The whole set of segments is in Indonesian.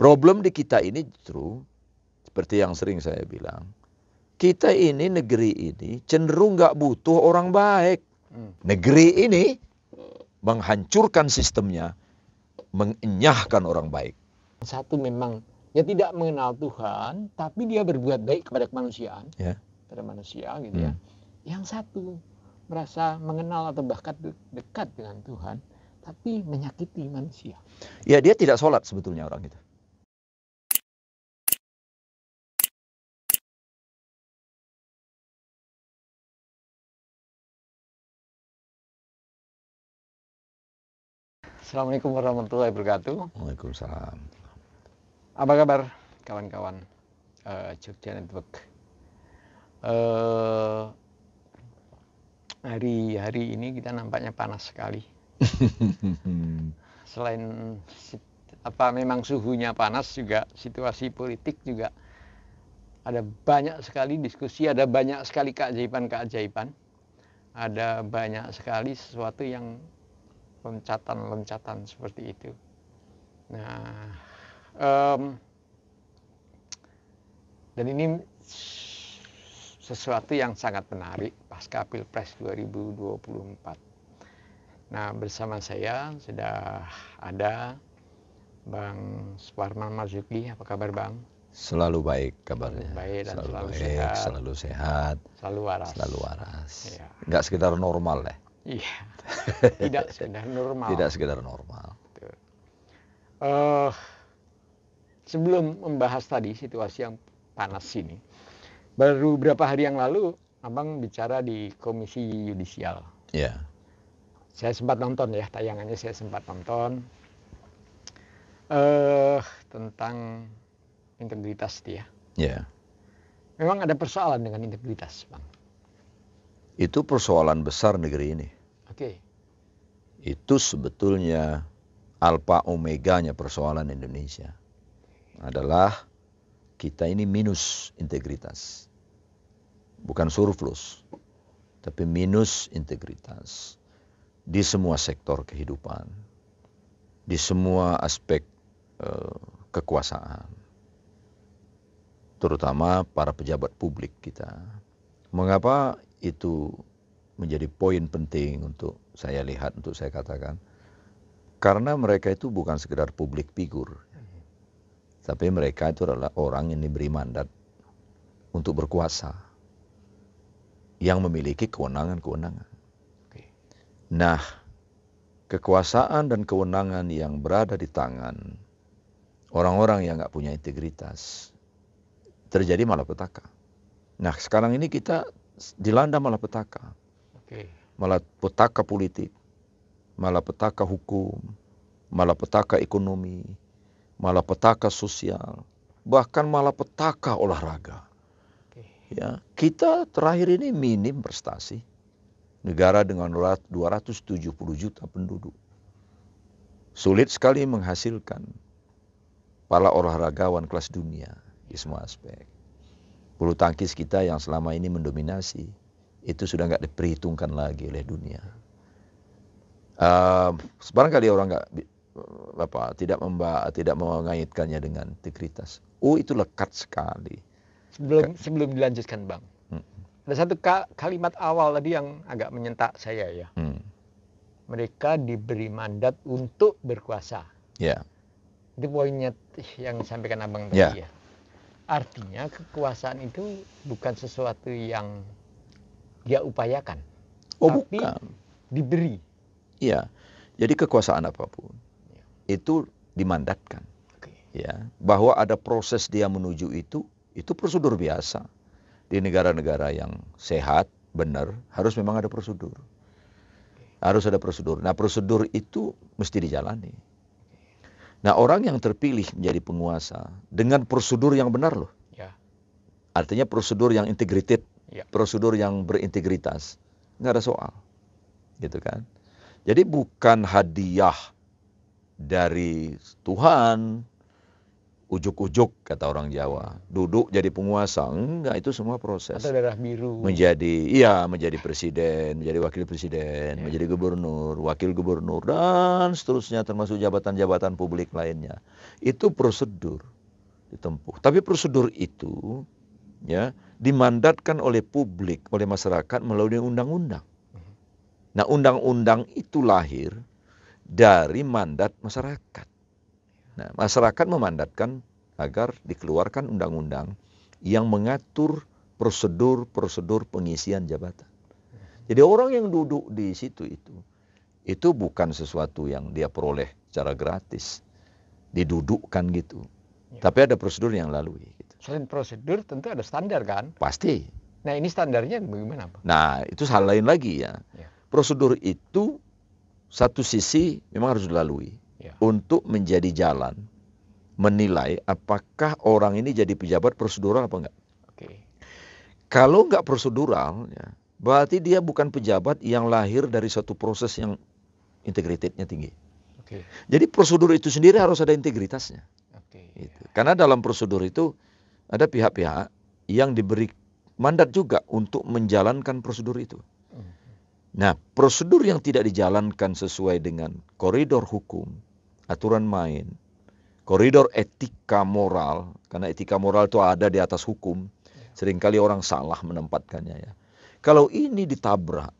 Problem di kita ini justru, seperti yang sering saya bilang, kita ini, negeri ini cenderung nggak butuh orang baik. Negeri ini menghancurkan sistemnya, mengenyahkan orang baik. Satu memang dia tidak mengenal Tuhan, tapi dia berbuat baik kepada kemanusiaan, pada manusia gitu ya. Yang satu merasa mengenal atau bahkan dekat dengan Tuhan, tapi menyakiti manusia. Ya, dia tidak sholat sebetulnya orang itu. Assalamualaikum warahmatullahi wabarakatuh. Waalaikumsalam. Apa kabar kawan-kawan Jogja Network? Hari ini kita nampaknya panas sekali. Selain memang suhunya panas, juga situasi politik juga ada banyak sekali diskusi, ada banyak sekali keajaiban, ada banyak sekali sesuatu yang loncatan seperti itu. Nah, dan ini sesuatu yang sangat menarik pasca Pilpres 2024. Nah, bersama saya sudah ada Bang Suparman Marzuki. Apa kabar, Bang? Selalu baik kabarnya. Baik dan selalu baik, sehat. Selalu sehat. Selalu waras. Selalu waras. Ya. Nggak sekedar normal ya. Iya. Tidak sekedar normal. Tidak sekedar normal. Sebelum membahas tadi situasi yang panas ini, baru beberapa hari yang lalu Abang bicara di Komisi Yudisial. Ya. Saya sempat nonton ya, tayangannya saya sempat nonton tentang integritas dia. Ya. Memang ada persoalan dengan integritas, Bang. Itu persoalan besar negeri ini. Oke. Itu sebetulnya alfa omeganya persoalan Indonesia. Adalah kita ini minus integritas. Bukan surplus, tapi minus integritas. Di semua sektor kehidupan. Di semua aspek kekuasaan. Terutama para pejabat publik kita. Mengapa itu menjadi poin penting untuk saya lihat, untuk saya katakan? Karena mereka itu bukan sekedar publik figur. Tapi mereka itu adalah orang yang diberi mandat untuk berkuasa. Yang memiliki kewenangan-kewenangan. Nah, kekuasaan dan kewenangan yang berada di tangan orang-orang yang nggak punya integritas, terjadi malapetaka. Nah, sekarang ini kita dilanda malapetaka. Malapetaka politik, malapetaka hukum, malapetaka ekonomi, malapetaka sosial, bahkan malapetaka olahraga. Ya, kita terakhir ini minim prestasi. Negara dengan 270 juta penduduk. Sulit sekali menghasilkan para olahragawan kelas dunia di semua aspek. Bulu tangkis kita yang selama ini mendominasi, itu sudah nggak diperhitungkan lagi oleh dunia. Barangkali orang tidak mengaitkannya dengan integritas. Itu lekat sekali. Sebelum dilanjutkan, Bang. Ada satu kalimat awal tadi yang agak menyentak saya ya. Mereka diberi mandat untuk berkuasa. Ya. Itu poinnya yang disampaikan Abang tadi ya. Artinya kekuasaan itu bukan sesuatu yang dia upayakan. Tapi bukan. Diberi. Iya. Jadi kekuasaan apapun itu dimandatkan. Ya, bahwa ada proses dia menuju itu prosedur biasa. Di negara-negara yang sehat, benar, harus memang ada prosedur. Harus ada prosedur. Nah, prosedur itu mesti dijalani. Nah, orang yang terpilih menjadi penguasa dengan prosedur yang benar loh. Ya. Artinya prosedur yang integrated, prosedur yang berintegritas. Nggak ada soal. Gitu kan. Jadi bukan hadiah dari Tuhan ujuk-ujuk kata orang Jawa, duduk jadi penguasa, enggak, itu semua proses. Atau darah biru. Menjadi presiden, menjadi wakil presiden, menjadi gubernur, wakil gubernur, dan seterusnya, termasuk jabatan-jabatan publik lainnya. Itu prosedur ditempuh. Tapi prosedur itu ya dimandatkan oleh publik, oleh masyarakat melalui undang-undang. Nah, undang-undang itu lahir dari mandat masyarakat. Nah, masyarakat memandatkan agar dikeluarkan undang-undang yang mengatur prosedur-prosedur pengisian jabatan. Jadi orang yang duduk di situ itu bukan sesuatu yang dia peroleh secara gratis, didudukkan gitu. Ya. Tapi ada prosedur yang lalui. Gitu. Selain prosedur tentu ada standar kan? Pasti. Nah ini standarnya bagaimana Pak? Nah itu hal lain lagi ya. Prosedur itu satu sisi memang harus dilalui. Untuk menjadi jalan menilai apakah orang ini jadi pejabat prosedural apa enggak. Kalau enggak prosedural, ya, berarti dia bukan pejabat yang lahir dari suatu proses yang integritasnya tinggi. Jadi prosedur itu sendiri harus ada integritasnya. Gitu. Karena dalam prosedur itu ada pihak-pihak yang diberi mandat juga untuk menjalankan prosedur itu. Nah, prosedur yang tidak dijalankan sesuai dengan koridor hukum, aturan main, koridor etika moral, karena etika moral itu ada di atas hukum. Seringkali orang salah menempatkannya ya. Kalau ini ditabrak,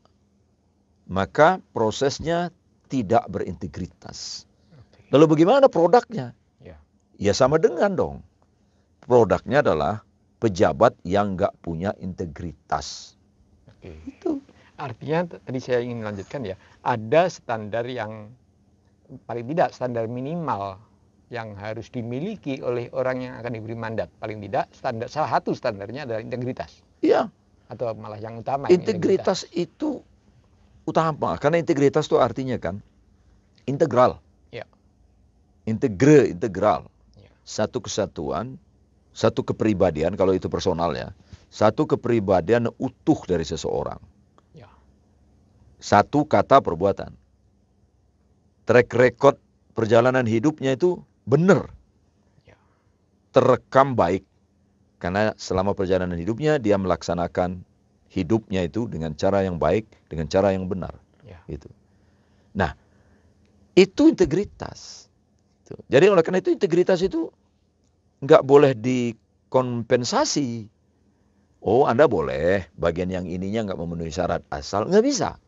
maka prosesnya tidak berintegritas. Lalu bagaimana produknya? Ya sama dengan dong. Produknya adalah pejabat yang nggak punya integritas. Itu. Artinya tadi saya ingin melanjutkan ya, ada standar yang paling tidak standar minimal yang harus dimiliki oleh orang yang akan diberi mandat. Paling tidak standar, salah satu standarnya adalah integritas. Iya. Atau malah yang utama. Integritas itu utama, karena integritas itu artinya kan integral. Ya. Integral. Ya. Satu kesatuan, satu kepribadian kalau itu personal ya. Satu kepribadian utuh dari seseorang. Satu kata perbuatan. Track record perjalanan hidupnya itu benar. Terekam baik. Karena selama perjalanan hidupnya dia melaksanakan hidupnya itu dengan cara yang baik, dengan cara yang benar. Gitu. Nah, itu integritas. Jadi oleh karena itu integritas itu nggak boleh dikompensasi. Oh, Anda boleh bagian yang ininya nggak memenuhi syarat asal, nggak bisa.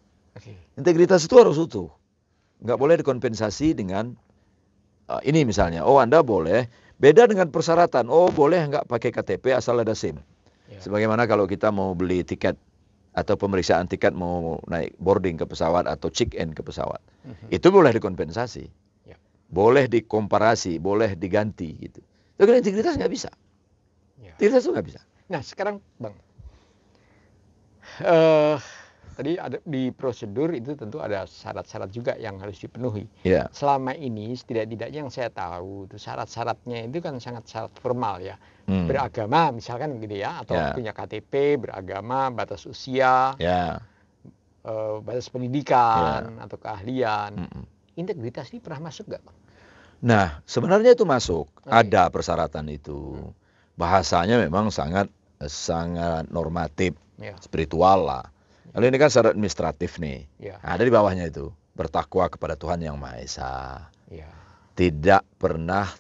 Integritas itu harus utuh. Nggak boleh dikompensasi dengan ini misalnya. Oh, Anda boleh. Beda dengan persyaratan. Oh, boleh nggak pakai KTP asal ada SIM. Sebagaimana kalau kita mau beli tiket atau pemeriksaan tiket mau naik boarding ke pesawat atau check-in ke pesawat. Itu boleh dikompensasi. Boleh dikomparasi, boleh diganti gitu. Tapi integritas nggak bisa. Integritas itu nggak bisa. Nah, sekarang Bang. Tadi ada di prosedur itu tentu ada syarat-syarat juga yang harus dipenuhi. Selama ini setidak-tidaknya yang saya tahu itu syarat-syaratnya itu kan sangat syarat formal ya. Beragama misalkan gitu ya, atau punya KTP, beragama, batas usia, batas pendidikan atau keahlian. Integritas ini pernah masuk nggak Bang? Nah, sebenarnya itu masuk. Ada persyaratan itu. Bahasanya memang sangat normatif, spiritual lah. Lalu ini kan syarat administratif nih. Ada di bawahnya itu. Bertakwa kepada Tuhan Yang Maha Esa. Tidak pernah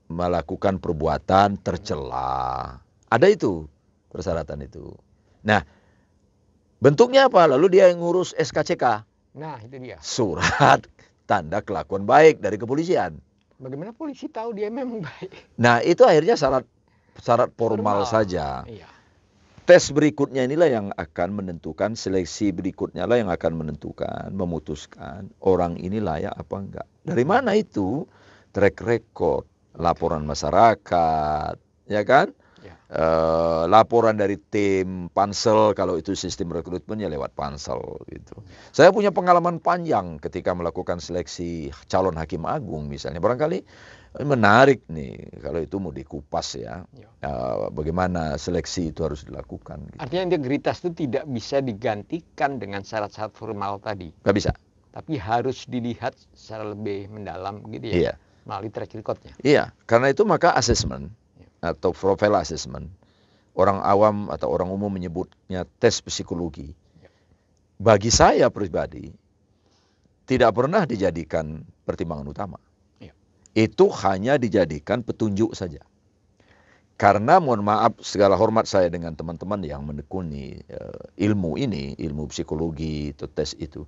melakukan perbuatan tercela. Ada itu persyaratan itu. Nah, bentuknya apa? Lalu dia yang ngurus SKCK. Nah, itu dia. Surat tanda kelakuan baik dari kepolisian. Bagaimana polisi tahu dia memang baik? Nah, itu akhirnya syarat formal saja. Tes berikutnya inilah yang akan menentukan, seleksi berikutnya lah yang akan menentukan, memutuskan orang ini layak apa enggak. Dari mana itu? Track record, laporan masyarakat, ya kan? Laporan dari tim pansel, kalau itu sistem rekrutmen ya lewat pansel gitu. Saya punya pengalaman panjang ketika melakukan seleksi calon hakim agung misalnya. Barangkali menarik nih kalau itu mau dikupas ya. Bagaimana seleksi itu harus dilakukan gitu. Artinya integritas itu tidak bisa digantikan dengan syarat-syarat formal tadi. Nggak bisa. Tapi harus dilihat secara lebih mendalam gitu ya. Iya. melalui track record-nya. Iya, karena itu maka assessment atau profile assessment, orang awam atau orang umum menyebutnya tes psikologi. Bagi saya pribadi, tidak pernah dijadikan pertimbangan utama. Itu hanya dijadikan petunjuk saja. Karena mohon maaf, segala hormat saya dengan teman-teman yang menekuni ilmu ini, ilmu psikologi, itu tes itu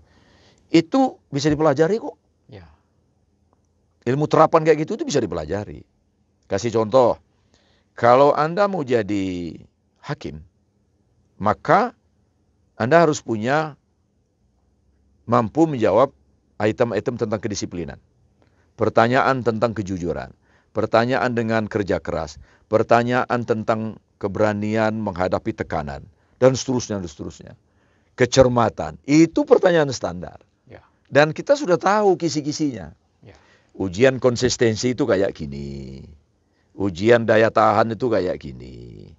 bisa dipelajari kok. Ya. Ilmu terapan kayak gitu itu bisa dipelajari. Kasih contoh, kalau Anda mau jadi hakim, maka Anda harus mampu menjawab item-item tentang kedisiplinan, pertanyaan tentang kejujuran, pertanyaan dengan kerja keras, pertanyaan tentang keberanian menghadapi tekanan, dan seterusnya, dan seterusnya. Kecermatan, itu pertanyaan standar. Ya. Dan kita sudah tahu kisi-kisinya. Ya. Ujian konsistensi itu kayak gini. Ujian daya tahan itu kayak gini.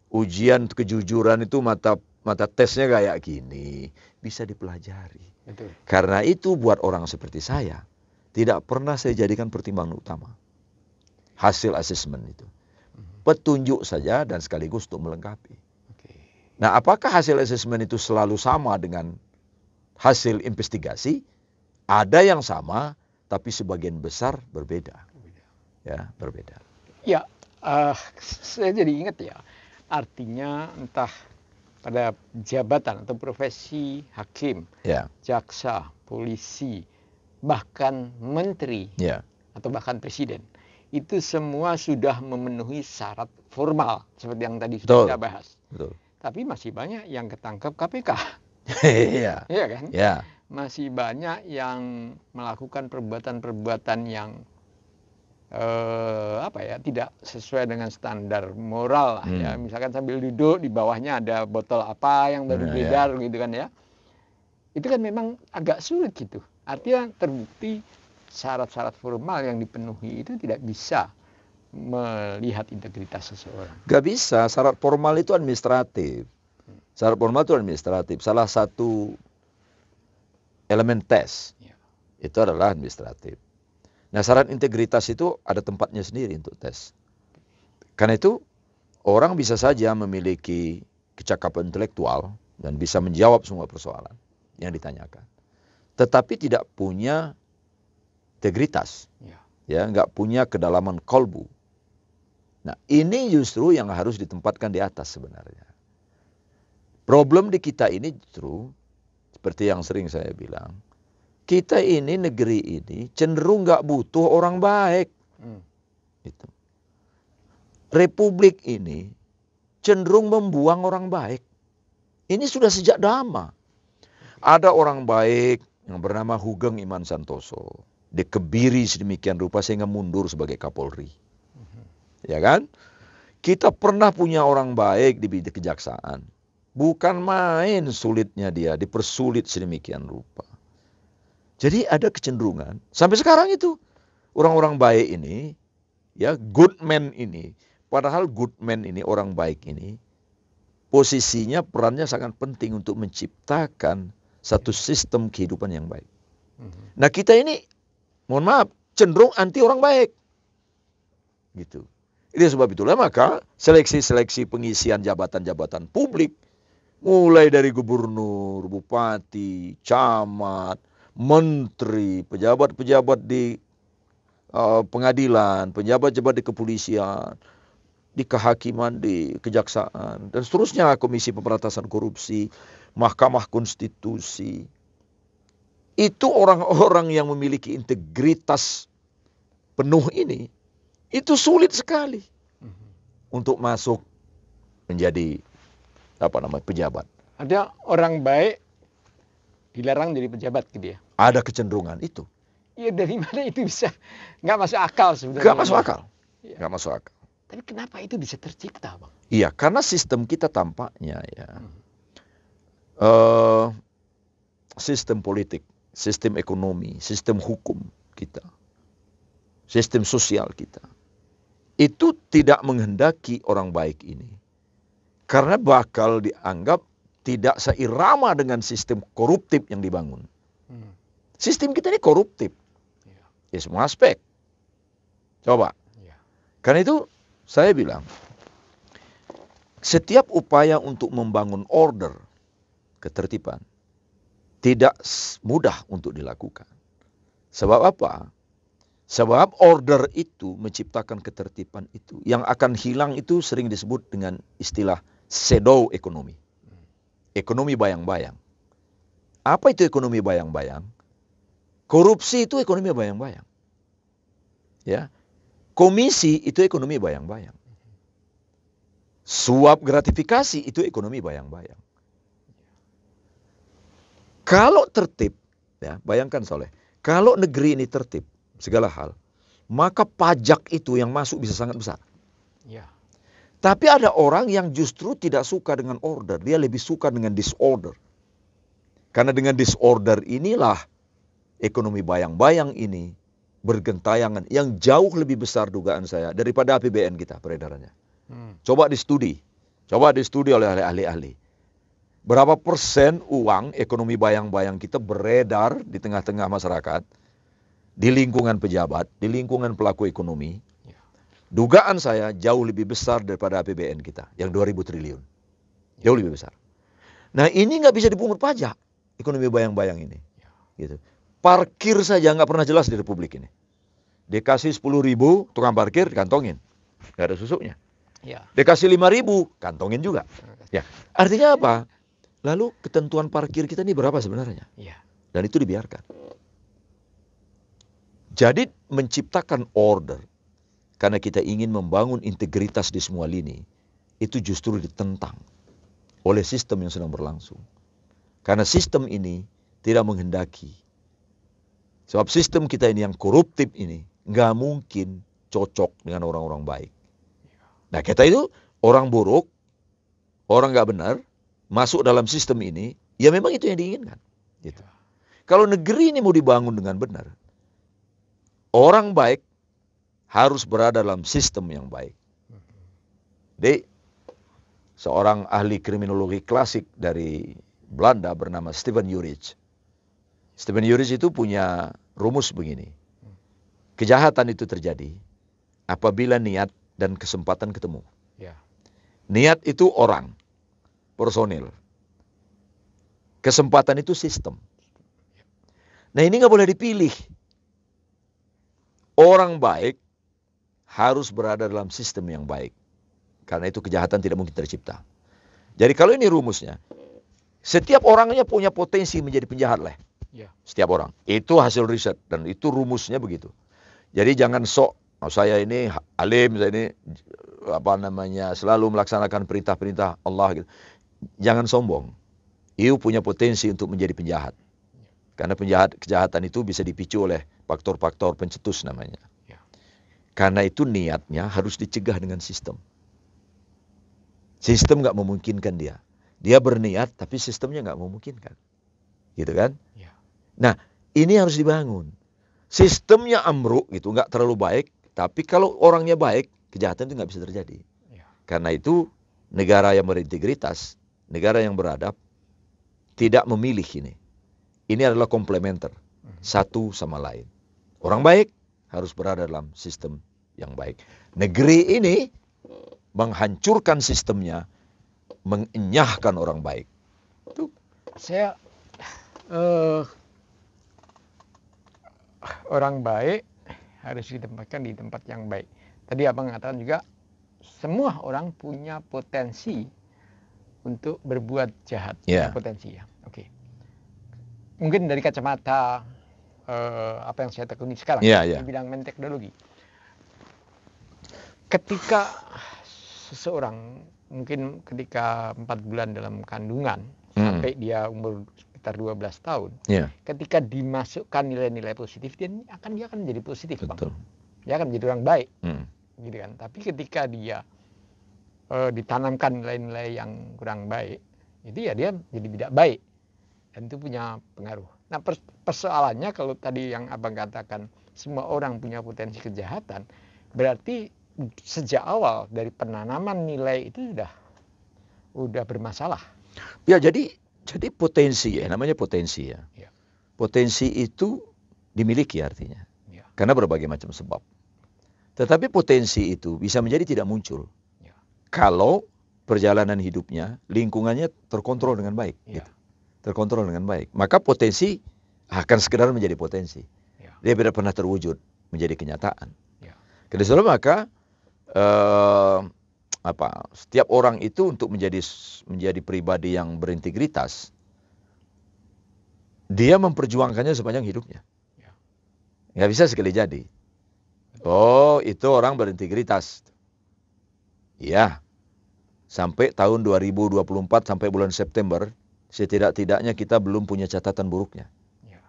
Ujian kejujuran itu mata tesnya kayak gini. Bisa dipelajari. Betul. Karena itu buat orang seperti saya, tidak pernah saya jadikan pertimbangan utama hasil asesmen itu. Petunjuk saja dan sekaligus untuk melengkapi. Nah, apakah hasil asesmen itu selalu sama dengan hasil investigasi? Ada yang sama, tapi sebagian besar berbeda. Ya, berbeda. Ya, saya jadi ingat ya. Artinya entah pada jabatan atau profesi hakim, jaksa, polisi, bahkan menteri, atau bahkan presiden, itu semua sudah memenuhi syarat formal seperti yang tadi sudah kita bahas. Betul. Tapi masih banyak yang ketangkep KPK. Iya. Iya kan? Ya. Masih banyak yang melakukan perbuatan-perbuatan yang tidak sesuai dengan standar moral lah ya. Misalkan sambil duduk di bawahnya ada botol apa yang baru beredar gitu kan ya. Itu kan memang agak sulit gitu. Artinya terbukti syarat-syarat formal yang dipenuhi itu tidak bisa melihat integritas seseorang. Gak bisa, syarat formal itu administratif. Syarat formal itu administratif. Salah satu elemen tes itu adalah administratif. Nah, syarat integritas itu ada tempatnya sendiri untuk tes. Karena itu orang bisa saja memiliki kecakapan intelektual dan bisa menjawab semua persoalan yang ditanyakan, tetapi tidak punya integritas, nggak punya kedalaman kolbu. Nah, ini justru yang harus ditempatkan di atas sebenarnya. Problem di kita ini justru seperti yang sering saya bilang, kita ini, negeri ini cenderung nggak butuh orang baik. Gitu. Republik ini cenderung membuang orang baik. Ini sudah sejak lama. Ada orang baik yang bernama Hugeng Iman Santoso. Dikebiri sedemikian rupa sehingga mundur sebagai Kapolri. Ya kan? Kita pernah punya orang baik di bidang kejaksaan. Bukan main sulitnya dia, dipersulit sedemikian rupa. Jadi ada kecenderungan, sampai sekarang itu, orang-orang baik ini, good man ini, padahal good man ini, orang baik ini, posisinya, perannya sangat penting untuk menciptakan satu sistem kehidupan yang baik. Nah, kita ini, mohon maaf, cenderung anti orang baik. Gitu. Ini sebab itulah maka seleksi-seleksi pengisian jabatan-jabatan publik, mulai dari gubernur, bupati, camat, menteri, pejabat-pejabat di pengadilan, pejabat-pejabat di kepolisian, di kehakiman, di kejaksaan, dan seterusnya, Komisi Pemberantasan Korupsi, Mahkamah Konstitusi. Itu orang-orang yang memiliki integritas penuh ini, itu sulit sekali untuk masuk menjadi pejabat. Ada orang baik dilarang jadi pejabat gitu ya? Ada kecenderungan itu. Iya, dari mana itu bisa? Nggak masuk akal sebenarnya. Nggak masuk akal. Nggak masuk akal. Tapi kenapa itu bisa tercipta, Bang? Iya, karena sistem kita tampaknya sistem politik, sistem ekonomi, sistem hukum kita, sistem sosial kita, itu tidak menghendaki orang baik ini. Karena bakal dianggap tidak seirama dengan sistem koruptif yang dibangun. Sistem kita ini koruptif. Ya, semua aspek. Coba. Ya. Karena itu saya bilang, setiap upaya untuk membangun order, ketertiban, tidak mudah untuk dilakukan. Sebab apa? Sebab order itu menciptakan ketertiban itu. Yang akan hilang itu sering disebut dengan istilah shadow ekonomi. Ekonomi bayang-bayang. Apa itu ekonomi bayang-bayang? Korupsi itu ekonomi bayang-bayang. Ya. Komisi itu ekonomi bayang-bayang. Suap gratifikasi itu ekonomi bayang-bayang. Kalau tertib, ya, bayangkan Soleh, kalau negeri ini tertib, segala hal, maka pajak itu yang masuk bisa sangat besar. Ya. Tapi ada orang yang justru tidak suka dengan order, dia lebih suka dengan disorder. Karena dengan disorder inilah ekonomi bayang-bayang ini bergentayangan yang jauh lebih besar dugaan saya daripada APBN kita peredarannya. Coba distudi oleh ahli-ahli. Berapa persen uang ekonomi bayang-bayang kita beredar di tengah-tengah masyarakat, di lingkungan pejabat, di lingkungan pelaku ekonomi. Dugaan saya jauh lebih besar daripada APBN kita, yang 2.000 triliun. Jauh lebih besar. Nah ini nggak bisa dipungut pajak, ekonomi bayang-bayang ini. Gitu. Parkir saja nggak pernah jelas di Republik ini. Dikasih 10.000, tukang parkir dikantongin. Nggak ada susuknya. Ya. Dikasih 5.000, kantongin juga. Ya. Artinya apa? Lalu ketentuan parkir kita ini berapa sebenarnya? Ya. Dan itu dibiarkan. Jadi menciptakan order, karena kita ingin membangun integritas di semua lini, itu justru ditentang oleh sistem yang sedang berlangsung. Karena sistem ini tidak menghendaki. Sebab sistem kita ini yang koruptif ini, nggak mungkin cocok dengan orang-orang baik. Nah kita itu orang buruk, orang nggak benar, masuk dalam sistem ini, ya memang itu yang diinginkan. Gitu. Kalau negeri ini mau dibangun dengan benar, orang baik harus berada dalam sistem yang baik. Jadi, seorang ahli kriminologi klasik dari Belanda bernama Steven Jurich. Steven Jurich itu punya rumus begini. Kejahatan itu terjadi apabila niat dan kesempatan ketemu. Ya. Niat itu orang, personil. Kesempatan itu sistem. Nah ini nggak boleh dipilih. Orang baik harus berada dalam sistem yang baik. Karena itu kejahatan tidak mungkin tercipta. Jadi kalau ini rumusnya, setiap orangnya punya potensi menjadi penjahat lah. Ya. Setiap orang. Itu hasil riset dan itu rumusnya begitu. Jadi jangan sok, saya ini alim, saya ini selalu melaksanakan perintah-perintah Allah gitu. Jangan sombong. You punya potensi untuk menjadi penjahat. Karena kejahatan itu bisa dipicu oleh faktor-faktor pencetus namanya. Ya. Karena itu niatnya harus dicegah dengan sistem. Sistem nggak memungkinkan dia. Dia berniat tapi sistemnya nggak memungkinkan. Gitu kan? Ya. Nah ini harus dibangun. Sistemnya ambruk gitu, nggak terlalu baik. Tapi kalau orangnya baik, kejahatan itu nggak bisa terjadi. Ya. Karena itu negara yang berintegritas, negara yang beradab, tidak memilih ini. Ini adalah komplementer, satu sama lain. Orang baik harus berada dalam sistem yang baik. Negeri ini menghancurkan sistemnya, mengenyahkan orang baik. Itu saya orang baik harus ditempatkan di tempat yang baik. Tadi Abang mengatakan juga semua orang punya potensi untuk berbuat jahat. Yeah. Potensi ya. Oke. Mungkin dari kacamata apa yang saya tekuni sekarang di bidang teknologi. Ketika seseorang mungkin ketika 4 bulan dalam kandungan sampai dia umur sekitar 12 tahun, ketika dimasukkan nilai-nilai positif, dia akan menjadi positif. Betul. Dia akan menjadi orang baik, gitu kan. Tapi ketika dia ditanamkan nilai-nilai yang kurang baik, itu ya dia jadi tidak baik, dan itu punya pengaruh. Nah persoalannya kalau tadi yang Abang katakan semua orang punya potensi kejahatan, berarti sejak awal dari penanaman nilai itu udah bermasalah. Ya jadi potensi ya, namanya potensi ya. Potensi itu dimiliki artinya. Karena berbagai macam sebab. Tetapi potensi itu bisa menjadi tidak muncul Ya. kalau perjalanan hidupnya, lingkungannya terkontrol dengan baik. Ya. Gitu. Terkontrol dengan baik. Maka potensi akan sekedar menjadi potensi. Ya. Dia tidak pernah terwujud menjadi kenyataan. Ya. Karena itulah maka setiap orang itu untuk menjadi pribadi yang berintegritas, dia memperjuangkannya sepanjang hidupnya. Ya. Nggak bisa sekali jadi. Oh, itu orang berintegritas. Ya, sampai tahun 2024, sampai bulan September, setidak-tidaknya kita belum punya catatan buruknya. Ya.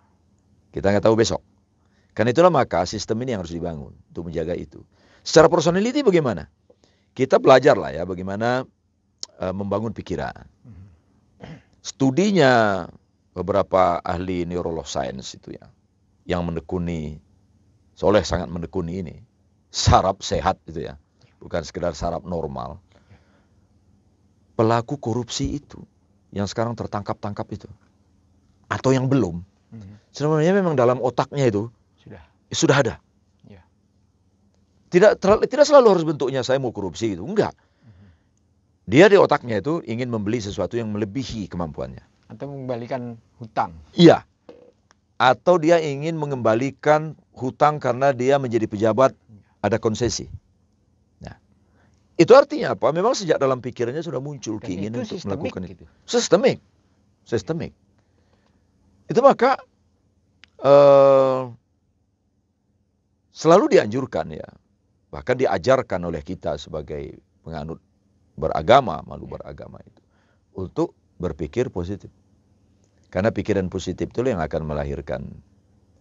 Kita nggak tahu besok. Karena itulah maka sistem ini yang harus dibangun untuk menjaga itu. Secara personality bagaimana? Kita belajar lah ya bagaimana membangun pikiran. Studinya beberapa ahli neuroscience itu ya, yang menekuni, seolah sangat menekuni ini, saraf sehat itu ya, bukan sekedar saraf normal. Pelaku korupsi itu, yang sekarang tertangkap-tangkap itu, atau yang belum, sebenarnya memang dalam otaknya itu sudah ada. Ya. Tidak selalu harus bentuknya saya mau korupsi itu, enggak. Dia di otaknya itu ingin membeli sesuatu yang melebihi kemampuannya. Atau mengembalikan hutang. Iya. Atau dia ingin mengembalikan hutang karena dia menjadi pejabat, ada konsesi. Nah, itu artinya apa? Memang sejak dalam pikirannya sudah muncul keinginan untuk melakukan itu. Sistemik. Itu maka selalu dianjurkan ya, bahkan diajarkan oleh kita sebagai penganut beragama, beragama itu, untuk berpikir positif. Karena pikiran positif itu yang akan melahirkan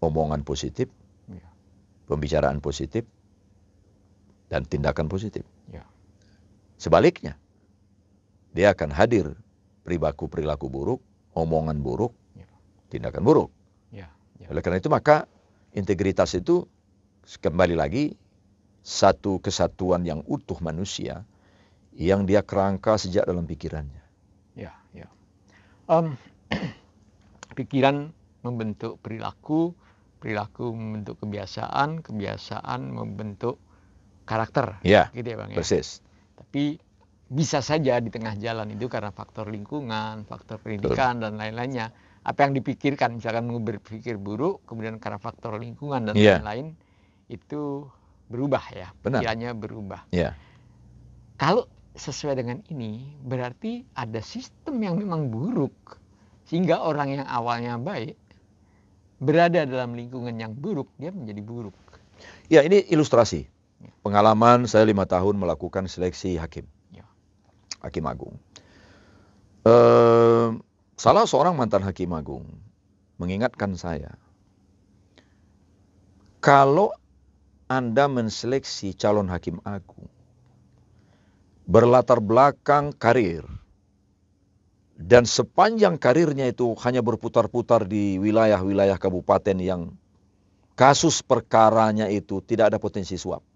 omongan positif, pembicaraan positif, dan tindakan positif. Ya. Sebaliknya, dia akan hadir perilaku buruk, omongan buruk, tindakan buruk. Ya. Ya. Oleh karena itu maka integritas itu kembali lagi satu kesatuan yang utuh manusia yang dia kerangka sejak dalam pikirannya. Ya. Pikiran membentuk perilaku, perilaku membentuk kebiasaan, kebiasaan membentuk karakter. Ya, gitu ya Bang ya. Persis. Tapi bisa saja di tengah jalan itu karena faktor lingkungan, faktor pendidikan, dan lain-lainnya. Apa yang dipikirkan, misalkan berpikir buruk, kemudian karena faktor lingkungan dan lain-lain, itu berubah ya, pikirannya berubah. Ya. Kalau sesuai dengan ini, berarti ada sistem yang memang buruk. Sehingga orang yang awalnya baik, berada dalam lingkungan yang buruk, dia menjadi buruk. Ya, ini ilustrasi. Pengalaman saya 5 tahun melakukan seleksi hakim. Ya. Hakim Agung. Salah seorang mantan Hakim Agung mengingatkan saya, kalau Anda menseleksi calon Hakim Agung, berlatar belakang karir, dan sepanjang karirnya itu hanya berputar-putar di wilayah-wilayah kabupaten yang kasus perkaranya itu tidak ada potensi suap.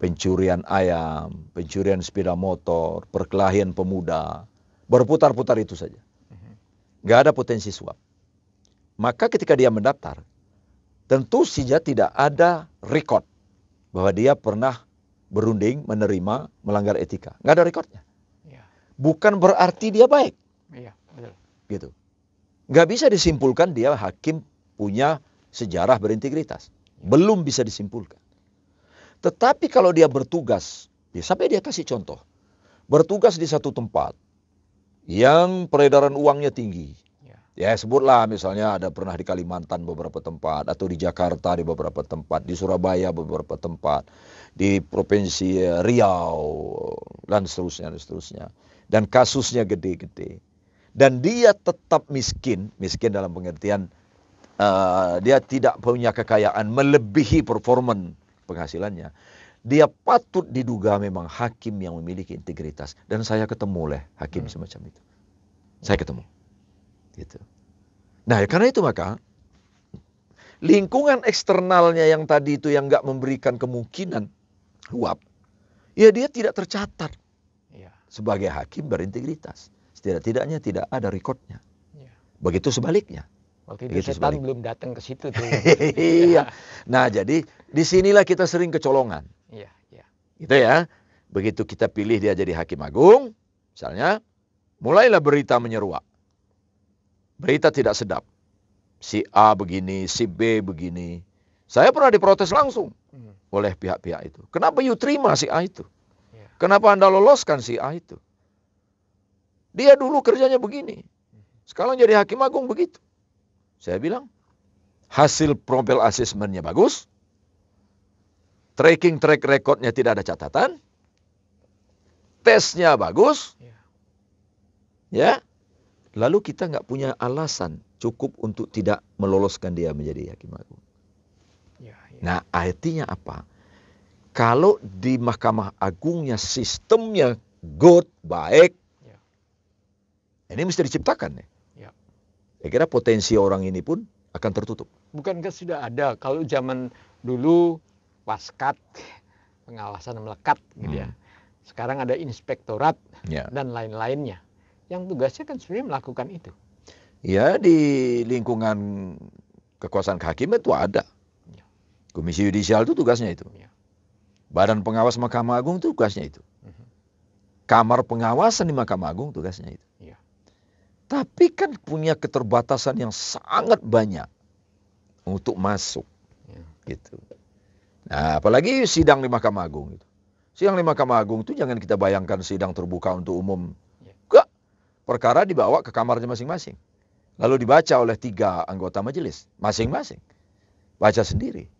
Pencurian ayam, pencurian sepeda motor, perkelahian pemuda, berputar-putar itu saja. Nggak ada potensi suap. Maka ketika dia mendaftar, tentu saja tidak ada record bahwa dia pernah berunding, menerima, melanggar etika. Nggak ada recordnya. Bukan berarti dia baik. Iya, betul. Gitu. Nggak bisa disimpulkan dia hakim punya sejarah berintegritas. Belum bisa disimpulkan. Tetapi kalau dia bertugas, sampai dia kasih contoh. Bertugas di satu tempat yang peredaran uangnya tinggi. Ya sebutlah misalnya ada pernah di Kalimantan beberapa tempat, atau di Jakarta di beberapa tempat, di Surabaya beberapa tempat, di Provinsi Riau, dan seterusnya. Dan kasusnya gede-gede. Dan dia tetap miskin dalam pengertian dia tidak punya kekayaan melebihi performan penghasilannya. Dia patut diduga memang hakim yang memiliki integritas. Dan saya ketemu oleh hakim semacam itu. Saya ketemu. Gitu. Nah, karena itu maka lingkungan eksternalnya yang tadi itu yang nggak memberikan kemungkinan suap, ya dia tidak tercatat sebagai hakim berintegritas. Setidak-tidaknya tidak ada rekodnya. Begitu sebaliknya. Waktu itu setan belum datang ke situ tuh. Iya. Nah, jadi disinilah kita sering kecolongan. Iya, iya. Gitu ya. Begitu kita pilih dia jadi hakim agung, misalnya, mulailah berita menyeruak. Berita tidak sedap. Si A begini, si B begini. Saya pernah diprotes langsung oleh pihak-pihak itu. Kenapa you terima si A itu? Kenapa Anda loloskan si A itu? Dia dulu kerjanya begini. Sekarang jadi hakim agung begitu. Saya bilang, hasil profil asesmennya bagus. Tracking track recordnya tidak ada catatan. Tesnya bagus. Ya. Lalu kita nggak punya alasan cukup untuk tidak meloloskan dia menjadi hakim agung. Nah, artinya apa? Kalau di Mahkamah Agungnya sistemnya good, baik, ini mesti diciptakan. Saya kira potensi orang ini pun akan tertutup. Bukankah sudah ada kalau zaman dulu Waskat, pengawasan melekat gitu ya. Sekarang ada inspektorat dan lain-lainnya. Yang tugasnya kan sebenarnya melakukan itu. Ya, di lingkungan kekuasaan kehakiman itu ada. Komisi Yudisial itu tugasnya itu. Badan Pengawas Mahkamah Agung itu tugasnya itu. Kamar Pengawasan di Mahkamah Agung tugasnya itu. Tapi kan punya keterbatasan yang sangat banyak untuk masuk. Gitu. Nah, apalagi sidang di Mahkamah Agung itu. Sidang di Mahkamah Agung itu jangan kita bayangkan sidang terbuka untuk umum. Enggak. Perkara dibawa ke kamarnya masing-masing. Lalu dibaca oleh 3 anggota majelis. Masing-masing. Baca sendiri.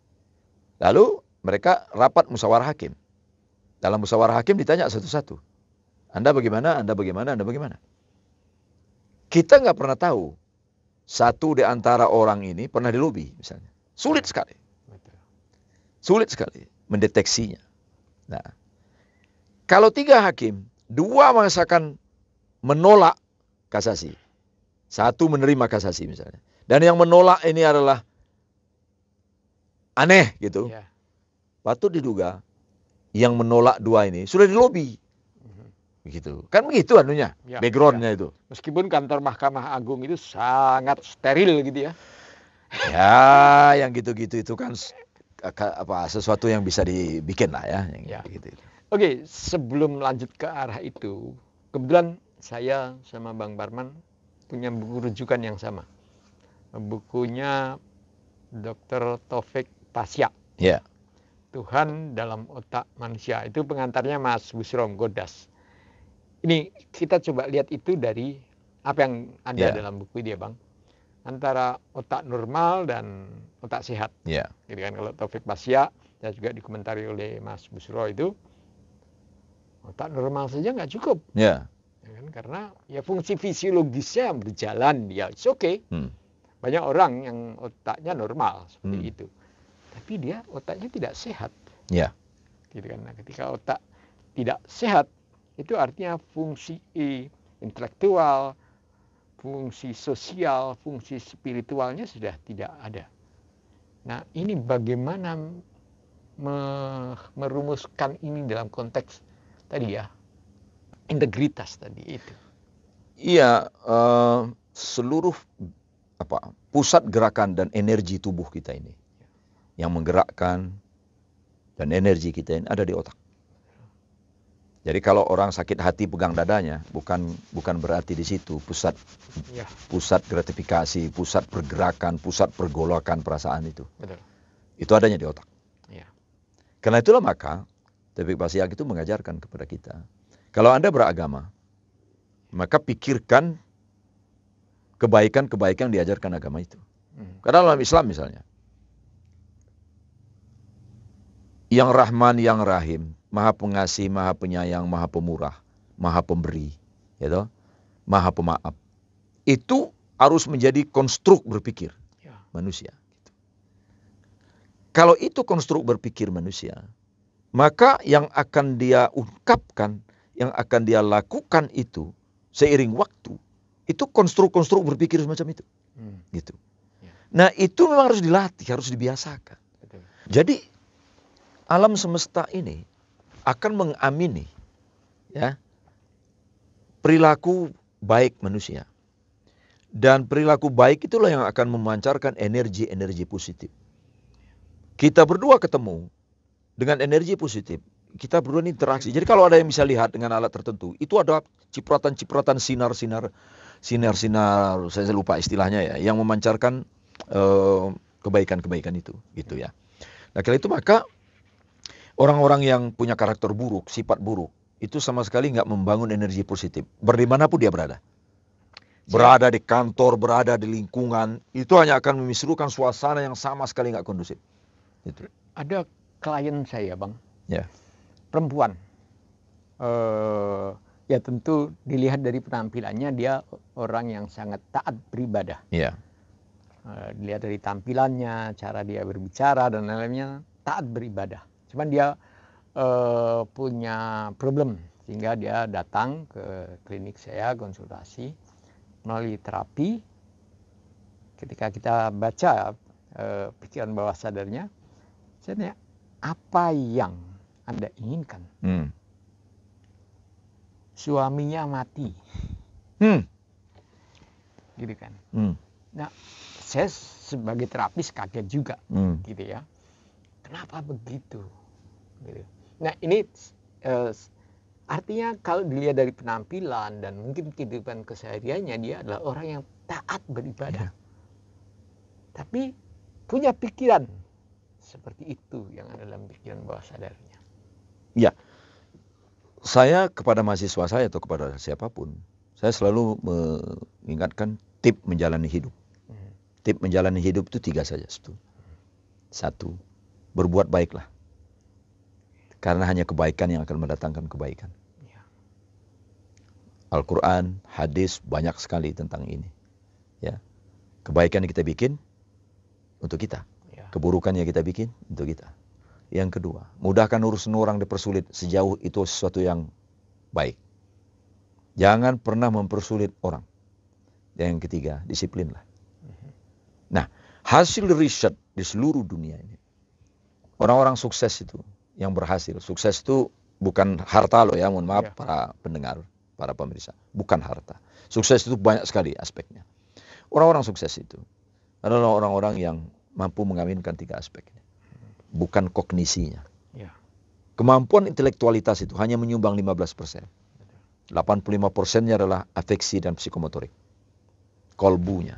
Lalu mereka rapat musyawarah hakim. Dalam musyawarah hakim ditanya satu-satu. Anda bagaimana? Anda bagaimana? Anda bagaimana? Kita nggak pernah tahu satu di antara orang ini pernah di lobi misalnya. Sulit sekali. Sulit sekali mendeteksinya. Nah, kalau 3 hakim, 2 mengatakan menolak kasasi. 1 menerima kasasi misalnya. Dan yang menolak ini adalah aneh gitu. Patut diduga yang menolak 2 ini sudah di lobi. Begitu. Kan begitu anunya, backgroundnya itu. Meskipun kantor Mahkamah Agung itu sangat steril gitu ya. Ya, yang gitu-gitu itu kan sesuatu yang bisa dibikin lah ya. Gitu. Oke, sebelum lanjut ke arah itu, kebetulan saya sama Bang Parman punya buku rujukan yang sama. Bukunya Dr. Taufik Pasya. Tuhan dalam otak manusia. Itu pengantarnya Mas Busrom Godas. Ini kita coba lihat itu dari apa yang ada dalam buku dia, Bang. Antara otak normal dan otak sehat. Gitu kan, kalau Taufik Pasya dan juga dikomentari oleh Mas Busro itu otak normal saja nggak cukup. Ya kan? Karena ya fungsi fisiologisnya berjalan, ya it's okay. Banyak orang yang otaknya normal seperti itu. Tapi dia otaknya tidak sehat. Gitu kan. Nah, ketika otak tidak sehat, itu artinya fungsi intelektual, fungsi sosial, fungsi spiritualnya sudah tidak ada. Nah, ini bagaimana merumuskan ini dalam konteks tadi ya, integritas tadi itu. Iya, seluruh pusat gerakan dan energi tubuh kita ini yang menggerakkan dan energi kita ini ada di otak. Jadi kalau orang sakit hati pegang dadanya, bukan berarti di situ pusat gratifikasi, pusat pergerakan, pusat pergolakan perasaan itu. Betul. Itu adanya di otak. Karena itulah maka Taufik Pasya itu mengajarkan kepada kita, kalau Anda beragama, maka pikirkan kebaikan-kebaikan yang diajarkan agama itu. Karena dalam Islam misalnya, yang Rahman, yang Rahim, Maha Pengasih, Maha Penyayang, Maha Pemurah, Maha Pemberi, gitu, Maha Pemaaf. Itu harus menjadi konstruk berpikir manusia. Gitu. Kalau itu konstruk berpikir manusia, maka yang akan dia ungkapkan, yang akan dia lakukan itu seiring waktu, itu konstruk-konstruk berpikir semacam itu. Gitu. Nah, itu memang harus dilatih, harus dibiasakan. Betul. Jadi alam semesta ini akan mengamini perilaku baik manusia. Dan perilaku baik itulah yang akan memancarkan energi-energi positif. Kita berdua ketemu dengan energi positif. Kita berdua ini interaksi. Jadi kalau ada yang bisa lihat dengan alat tertentu, itu ada cipratan-cipratan sinar-sinar, saya lupa istilahnya ya, yang memancarkan kebaikan-kebaikan itu, gitu ya. Nah, kalau itu maka orang-orang yang punya karakter buruk, sifat buruk, itu sama sekali nggak membangun energi positif. Dimanapun dia berada. Berada di kantor, berada di lingkungan, itu hanya akan memisrukan suasana yang sama sekali nggak kondusif. Gitu. Ada klien saya, Bang. Ya. Perempuan. Ya tentu dilihat dari penampilannya dia orang yang sangat taat beribadah. Ya. Dilihat dari tampilannya, cara dia berbicara dan lain-lainnya taat beribadah. Cuman dia punya problem sehingga dia datang ke klinik saya konsultasi melalui terapi. Ketika kita baca pikiran bawah sadarnya, saya tanya, apa yang Anda inginkan? Suaminya mati. Gitu kan. Nah, saya sebagai terapis kaget juga, gitu ya. Kenapa begitu? Gitu. Nah, ini artinya kalau dilihat dari penampilan dan mungkin kehidupan kesehariannya, dia adalah orang yang taat beribadah. Tapi punya pikiran seperti itu yang ada dalam pikiran bawah sadarnya. Ya, saya kepada mahasiswa saya atau kepada siapapun, saya selalu mengingatkan tip menjalani hidup. Tip menjalani hidup itu 3 saja. 1, berbuat baiklah. Karena hanya kebaikan yang akan mendatangkan kebaikan. Al-Quran, hadis, banyak sekali tentang ini. Ya, kebaikan yang kita bikin untuk kita. Keburukan yang kita bikin untuk kita. Yang kedua, mudahkan urusan orang, dipersulit sejauh itu sesuatu yang baik. Jangan pernah mempersulit orang. Dan yang ketiga, disiplinlah. Nah, hasil riset di seluruh dunia ini, orang-orang sukses itu, yang berhasil, sukses itu bukan harta loh ya, mohon maaf para pendengar, para pemirsa, bukan harta. Sukses itu banyak sekali aspeknya. Orang-orang sukses itu adalah orang-orang yang mampu mengaminkan 3 aspek ini. Bukan kognisinya. Kemampuan intelektualitas itu hanya menyumbang 15%. 85%-nya adalah afeksi dan psikomotorik. Kolbunya.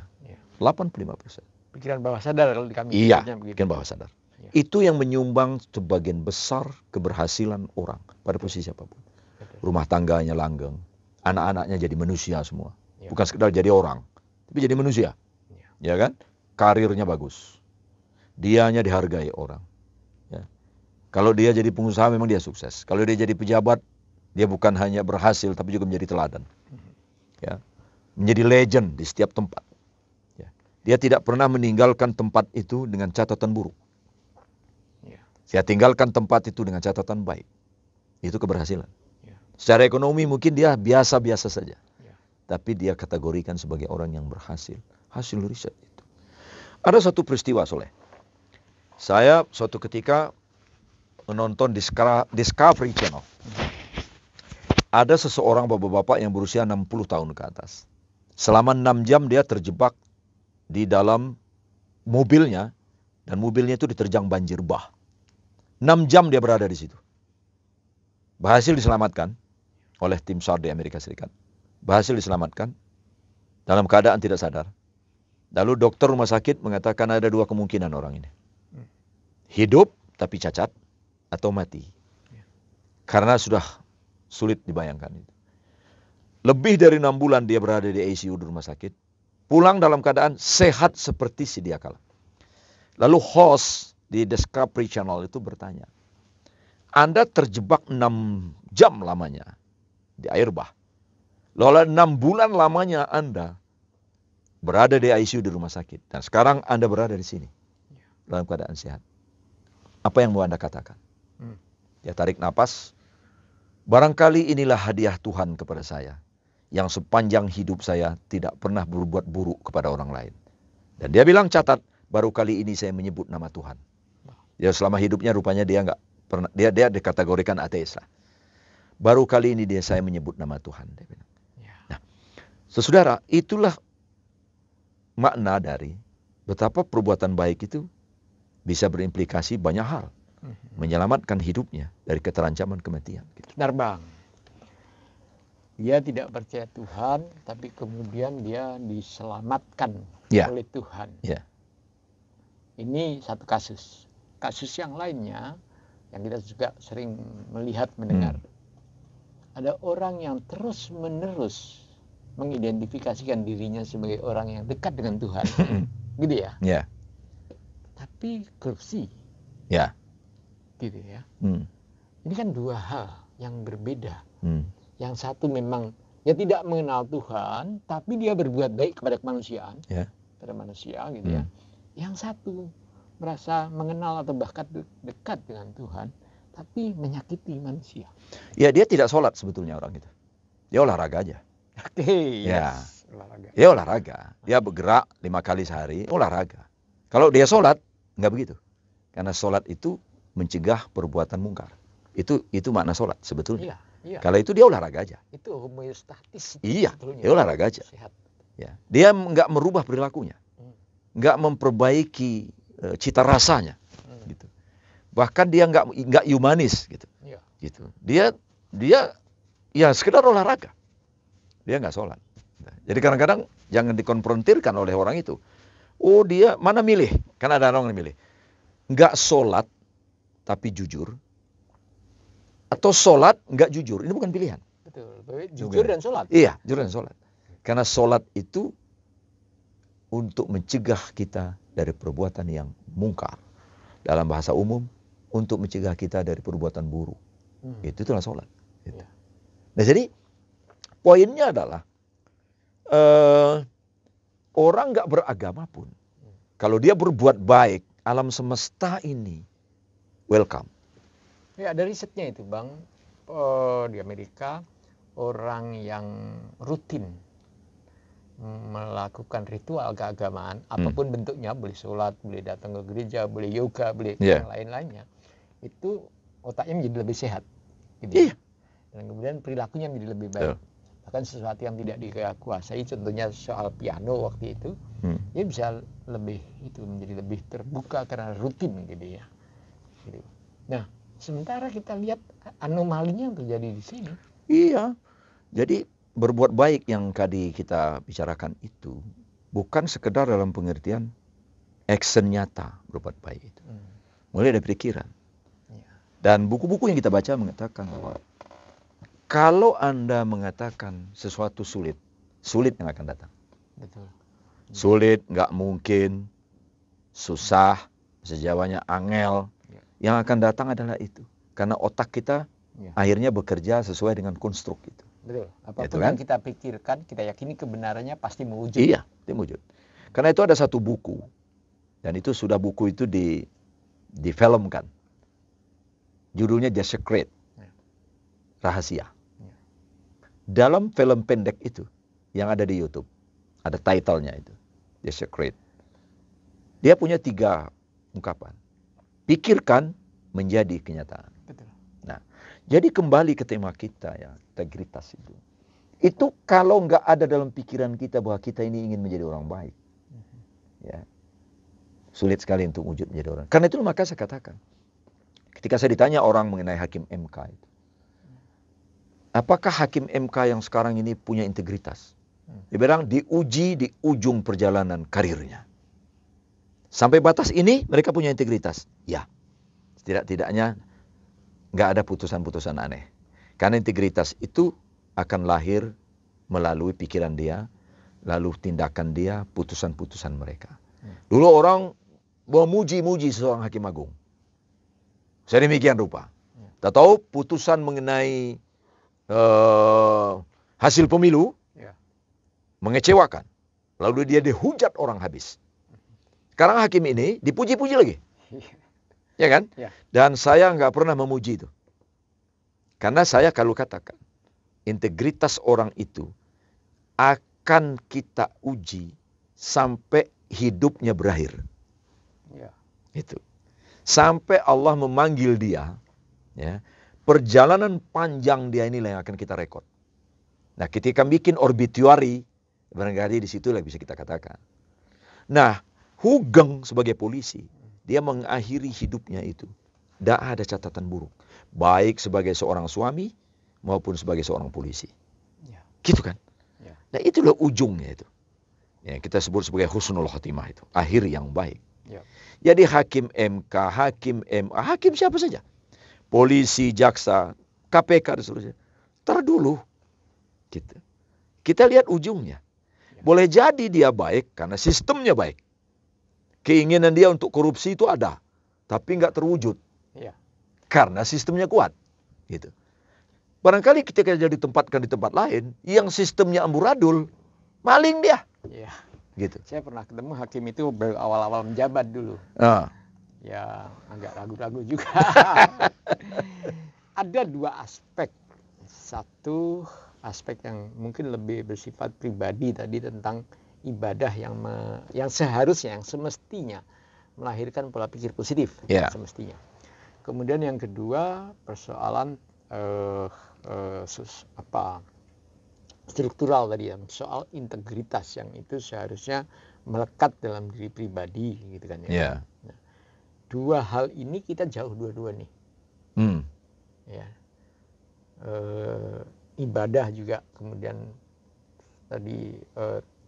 85%. Pikiran bawah sadar kalau di kami. Iya, pikiran bawah sadar. Itu yang menyumbang sebagian besar keberhasilan orang pada posisi apapun. Rumah tangganya langgeng, anak-anaknya jadi manusia semua. Bukan sekedar jadi orang, tapi jadi manusia. Ya kan? Karirnya bagus. Dianya dihargai orang. Ya. Kalau dia jadi pengusaha memang dia sukses. Kalau dia jadi pejabat, dia bukan hanya berhasil tapi juga menjadi teladan. Ya. Menjadi legend di setiap tempat. Ya. Dia tidak pernah meninggalkan tempat itu dengan catatan buruk. Saya tinggalkan tempat itu dengan catatan baik. Itu keberhasilan. Secara ekonomi mungkin dia biasa-biasa saja. Tapi dia kategorikan sebagai orang yang berhasil. Hasil riset itu. Ada satu peristiwa, Soleh. Saya suatu ketika menonton Discovery Channel. Ada seseorang bapak-bapak yang berusia 60 tahun ke atas. Selama 6 jam dia terjebak di dalam mobilnya. Dan mobilnya itu diterjang banjir bah. 6 jam dia berada di situ. Berhasil diselamatkan oleh tim SAR di Amerika Serikat. Berhasil diselamatkan dalam keadaan tidak sadar. Lalu dokter rumah sakit mengatakan ada 2 kemungkinan orang ini. Hidup tapi cacat atau mati. Karena sudah sulit dibayangkan itu. Lebih dari 6 bulan dia berada di ICU di rumah sakit. Pulang dalam keadaan sehat seperti sedia kala. Lalu host di Discovery Channel itu bertanya, Anda terjebak 6 jam lamanya di air bah. Lalu 6 bulan lamanya Anda berada di ICU di rumah sakit. Dan sekarang Anda berada di sini dalam keadaan sehat. Apa yang mau Anda katakan? Dia tarik napas. Barangkali inilah hadiah Tuhan kepada saya. Yang sepanjang hidup saya tidak pernah berbuat buruk kepada orang lain. Dan dia bilang, catat, baru kali ini saya menyebut nama Tuhan. Ya selama hidupnya rupanya dia nggak pernah, dia dikategorikan ateis lah. Baru kali ini saya menyebut nama Tuhan. Dia bilang. Nah, saudara, itulah makna dari betapa perbuatan baik itu bisa berimplikasi banyak hal. Menyelamatkan hidupnya dari keterancaman kematian. Benar bang. Dia tidak percaya Tuhan, tapi kemudian dia diselamatkan oleh Tuhan. Ini satu kasus. Kasus yang lainnya, yang kita juga sering melihat, mendengar. Ada orang yang terus-menerus mengidentifikasikan dirinya sebagai orang yang dekat dengan Tuhan. Gitu ya? Tapi korupsi. Gitu ya. Ini kan dua hal yang berbeda. Yang satu memang dia tidak mengenal Tuhan, tapi dia berbuat baik kepada kemanusiaan, pada manusia gitu ya. Yang satu merasa mengenal atau bahkan dekat dengan Tuhan, tapi menyakiti manusia. Ya, dia tidak sholat sebetulnya orang itu. Dia olahraga aja. Olahraga. Dia olahraga. Dia bergerak 5 kali sehari, olahraga. Kalau dia sholat, nggak begitu. Karena sholat itu mencegah perbuatan mungkar. Itu makna sholat sebetulnya. Kalau itu dia olahraga aja. Itu homeostatis. Iya, dia olahraga aja. Sehat. Dia nggak merubah perilakunya, nggak memperbaiki cita rasanya, gitu. Bahkan dia nggak humanis, gitu. Gitu. Dia ya sekedar olahraga. Dia nggak sholat. Jadi kadang-kadang jangan dikonfrontirkan oleh orang itu. Oh dia mana milih? Kan ada orang yang milih. Nggak sholat tapi jujur, atau sholat nggak jujur. Ini bukan pilihan. Betul. Jujur dan sholat. Iya, jujur dan sholat. Karena sholat itu untuk mencegah kita dari perbuatan yang mungkar. Dalam bahasa umum, untuk mencegah kita dari perbuatan buruk. Itulah sholat. Gitu. Nah jadi, poinnya adalah, orang nggak beragama pun, kalau dia berbuat baik, alam semesta ini welcome. Ya, ada risetnya itu bang, di Amerika, orang yang rutin melakukan ritual keagamaan, apapun bentuknya, boleh sholat, boleh datang ke gereja, boleh yoga, boleh yang lain-lainnya, itu otaknya menjadi lebih sehat. Gitu. Dan kemudian perilakunya menjadi lebih baik. Bahkan sesuatu yang tidak dikuasai, contohnya soal piano waktu itu, dia bisa menjadi lebih terbuka karena rutin gitu ya. Gitu. Nah, sementara kita lihat anomalinya yang terjadi di sini. Iya, jadi berbuat baik yang tadi kita bicarakan itu bukan sekedar dalam pengertian action nyata berbuat baik itu. Mulai dari pikiran. Dan buku-buku yang kita baca mengatakan bahwa kalau Anda mengatakan sesuatu sulit yang akan datang. Betul. Sulit, nggak mungkin, susah, sejawanya angel. Yang akan datang adalah itu. Karena otak kita akhirnya bekerja sesuai dengan konstruk itu. Betul. Apapun yang kita pikirkan, kita yakini kebenarannya pasti mewujud. Iya, dia mewujud. Karena itu ada satu buku. Dan itu sudah buku itu difilmkan. Judulnya The Secret. Rahasia. Dalam film pendek itu, yang ada di YouTube, ada title-nya itu, The Secret. Dia punya 3 ungkapan. Pikirkan menjadi kenyataan. Betul. Nah, jadi kembali ke tema kita ya, integritas itu. Itu kalau nggak ada dalam pikiran kita bahwa kita ini ingin menjadi orang baik, ya, sulit sekali untuk wujud menjadi orang. Karena itu maka saya katakan, ketika saya ditanya orang mengenai hakim MK itu, apakah hakim MK yang sekarang ini punya integritas? Dia bilang diuji di ujung perjalanan karirnya. Sampai batas ini mereka punya integritas. Ya, setidak-tidaknya nggak ada putusan-putusan aneh. Karena integritas itu akan lahir melalui pikiran dia, lalu tindakan dia, putusan-putusan mereka. Dulu orang memuji-muji seorang hakim agung. Sedemikian rupa. Tak tahu putusan mengenai hasil pemilu mengecewakan. Lalu dia dihujat orang habis. Sekarang hakim ini dipuji-puji lagi. Ya kan? Dan saya nggak pernah memuji itu. Karena saya kalau katakan, integritas orang itu akan kita uji sampai hidupnya berakhir. Itu. Sampai Allah memanggil dia, ya, perjalanan panjang dia inilah yang akan kita rekod. Nah, ketika bikin obituary, barangkali di situ lah bisa kita katakan. Nah, Hugeng sebagai polisi, dia mengakhiri hidupnya itu. Tidak ada catatan buruk. Baik sebagai seorang suami maupun sebagai seorang polisi. Ya. Gitu kan? Ya. Nah itulah ujungnya itu. Ya, kita sebut sebagai husnul khotimah itu. Akhir yang baik. Ya. Jadi hakim MK, hakim MA, hakim siapa saja. Polisi, jaksa, KPK dan seterusnya. Dulu. Gitu. Kita lihat ujungnya. Boleh jadi dia baik karena sistemnya baik. Keinginan dia untuk korupsi itu ada. Tapi nggak terwujud. Ya. Karena sistemnya kuat. Gitu. Barangkali ketika dia ditempatkan di tempat lain, yang sistemnya amburadul, maling dia. Ya. Gitu. Saya pernah ketemu hakim itu awal-awal menjabat dulu. Ya, agak ragu-ragu juga. Ada dua aspek. Satu aspek yang mungkin lebih bersifat pribadi tadi tentang ibadah yang seharusnya, yang semestinya melahirkan pola pikir positif, semestinya. Kemudian yang kedua persoalan struktural tadi ya, soal integritas yang itu seharusnya melekat dalam diri pribadi, gitu kan ya. Nah, dua hal ini kita jauh dua-dua nih. Ya. Ibadah juga, kemudian tadi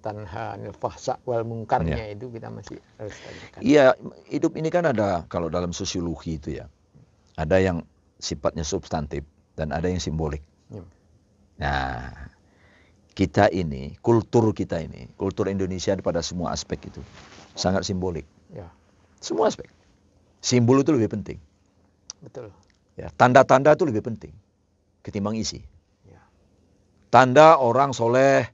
tanha anil fahsya wal mungkarnya itu kita masih harus tanyakan. Iya, hidup ini kan ada, kalau dalam sosiologi itu ya, ada yang sifatnya substantif dan ada yang simbolik. Nah, kita ini, kultur Indonesia pada semua aspek itu sangat simbolik. Ya. Semua aspek. Simbol itu lebih penting. Betul. Ya, tanda-tanda itu lebih penting ketimbang isi. Ya. Tanda orang soleh,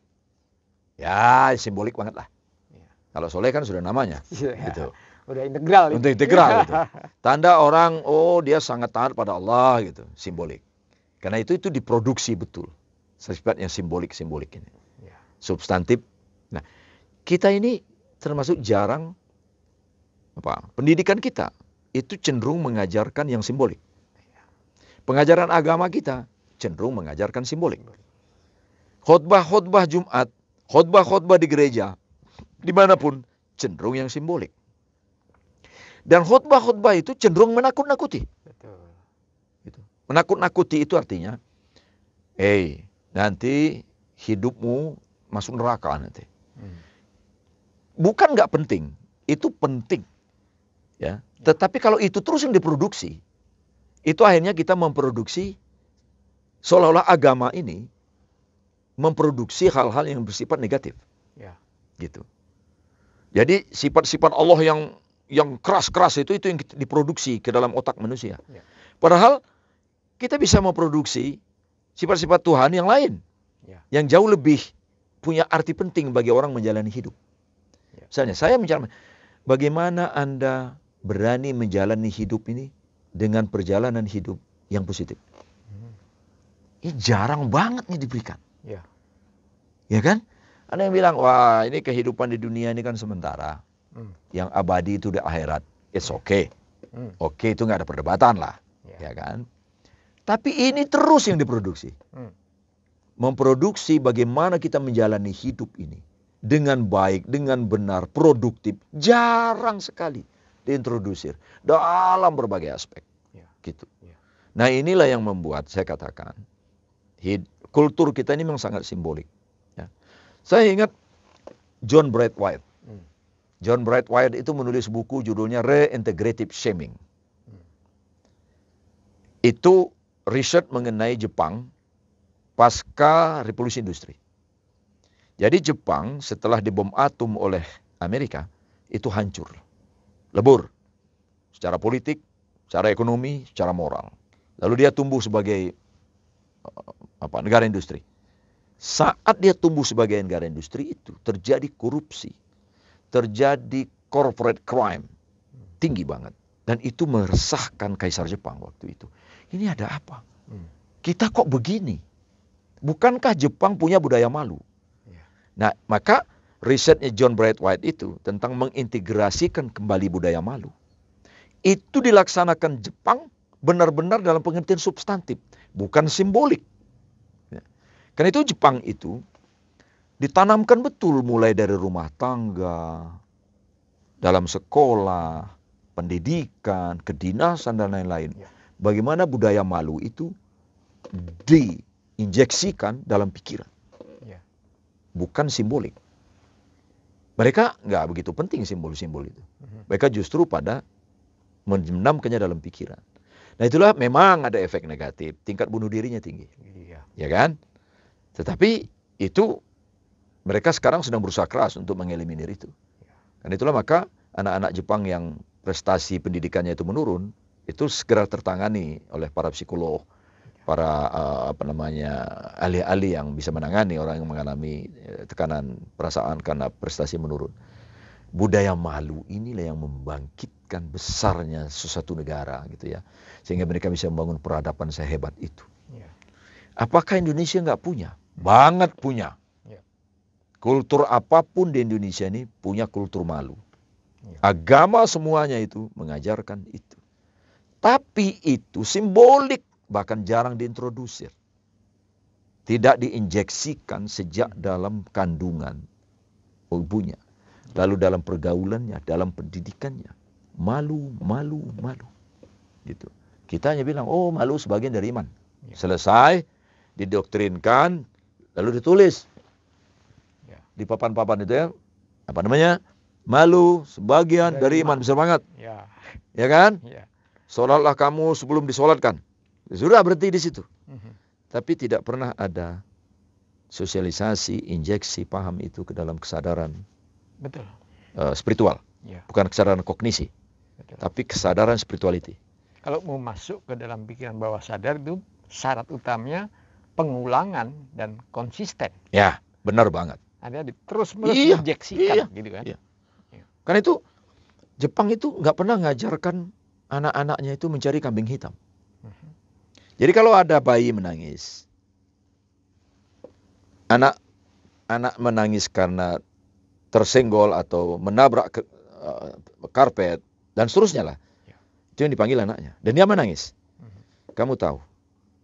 ya simbolik banget lah. Ya. Kalau soleh kan sudah namanya. Ya. Gitu. Udah integral. Untuk integral gitu. Tanda orang, oh dia sangat taat pada Allah gitu, simbolik. Karena itu diproduksi betul. Sifatnya simbolik ini. Ya. Substantif. Nah, kita ini termasuk jarang pendidikan kita itu cenderung mengajarkan yang simbolik. Pengajaran agama kita cenderung mengajarkan simbolik. Khotbah Jumat, khotbah di gereja, dimanapun cenderung yang simbolik. Dan khotbah itu cenderung menakut-nakuti. Betul. Gitu. Menakut-nakuti itu artinya, nanti hidupmu masuk neraka nanti. Bukan nggak penting, itu penting. Ya. Tetapi kalau itu terus yang diproduksi, itu akhirnya kita memproduksi seolah-olah agama ini memproduksi hal-hal yang bersifat negatif. Ya. Gitu. Jadi sifat-sifat Allah yang keras-keras itu yang diproduksi ke dalam otak manusia. Ya. Padahal kita bisa memproduksi sifat-sifat Tuhan yang lain. Ya. Yang jauh lebih punya arti penting bagi orang menjalani hidup. Ya. Misalnya saya bicara, bagaimana Anda berani menjalani hidup ini dengan perjalanan hidup yang positif? Ini jarang banget nih diberikan. Ya. Ya kan? Ada yang bilang, wah ini kehidupan di dunia ini kan sementara. Yang abadi itu di akhirat. It's okay. Oke, itu nggak ada perdebatan lah. Ya kan? Tapi ini terus yang diproduksi. Memproduksi bagaimana kita menjalani hidup ini dengan baik, dengan benar, produktif. Jarang sekali diintrodusir dalam berbagai aspek. Gitu. Nah inilah yang membuat saya katakan kultur kita ini memang sangat simbolik. Ya. Saya ingat John Bright White. John Bright White itu menulis buku judulnya Reintegrative Shaming. Itu riset mengenai Jepang pasca revolusi industri. Jadi Jepang setelah dibom atom oleh Amerika itu hancur, lebur secara politik, secara ekonomi, secara moral. Lalu dia tumbuh sebagai negara industri. Saat dia tumbuh sebagai negara industri itu terjadi korupsi, terjadi corporate crime tinggi banget, dan itu meresahkan Kaisar Jepang waktu itu. Ini ada apa? Kita kok begini? Bukankah Jepang punya budaya malu? Nah, maka risetnya John Bright White itu tentang mengintegrasikan kembali budaya malu. Itu dilaksanakan Jepang benar-benar dalam pengertian substantif, bukan simbolik. Karena itu Jepang itu ditanamkan betul mulai dari rumah tangga, dalam sekolah, pendidikan, kedinasan, dan lain-lain. Bagaimana budaya malu itu diinjeksikan dalam pikiran. Bukan simbolik. Mereka nggak begitu penting simbol-simbol itu. Mereka justru pada menamkannya dalam pikiran. Nah itulah memang ada efek negatif. Tingkat bunuh dirinya tinggi. Ya kan? Tetapi itu mereka sekarang sedang berusaha keras untuk mengeliminir itu. Dan itulah maka anak-anak Jepang yang prestasi pendidikannya itu menurun, itu segera tertangani oleh para psikolog, para ahli-ahli yang bisa menangani orang yang mengalami tekanan perasaan karena prestasi menurun. Budaya malu inilah yang membangkitkan besarnya sesuatu negara gitu ya, sehingga mereka bisa membangun peradaban sehebat itu. Apakah Indonesia nggak punya? Banget punya. Kultur apapun di Indonesia ini punya kultur malu. Agama semuanya itu mengajarkan itu. Tapi itu simbolik, bahkan jarang diintrodusir. Tidak diinjeksikan sejak dalam kandungan ibunya. Lalu dalam pergaulannya, dalam pendidikannya. Malu, malu, malu. Gitu. Kita hanya bilang, oh malu sebagian dari iman. Selesai, didoktrinkan, lalu ditulis. Di papan-papan itu ya, apa namanya? Malu sebagian dari iman. Besar banget. Ya kan? Sholatlah kamu sebelum disolatkan. Sudah berhenti di situ. Tapi tidak pernah ada sosialisasi, injeksi paham itu ke dalam kesadaran spiritual. Bukan kesadaran kognisi. Tapi kesadaran spirituality. Kalau mau masuk ke dalam pikiran bawah sadar itu syarat utamanya pengulangan dan konsisten. Ya, benar banget. Ada terus-menerus injeksikan gitu kan. Karena itu Jepang itu nggak pernah ngajarkan anak-anaknya itu mencari kambing hitam. Jadi kalau ada bayi menangis, anak menangis karena tersenggol atau menabrak karpet dan seterusnya lah, itu yang dipanggil anaknya. Dan dia menangis. Kamu tahu,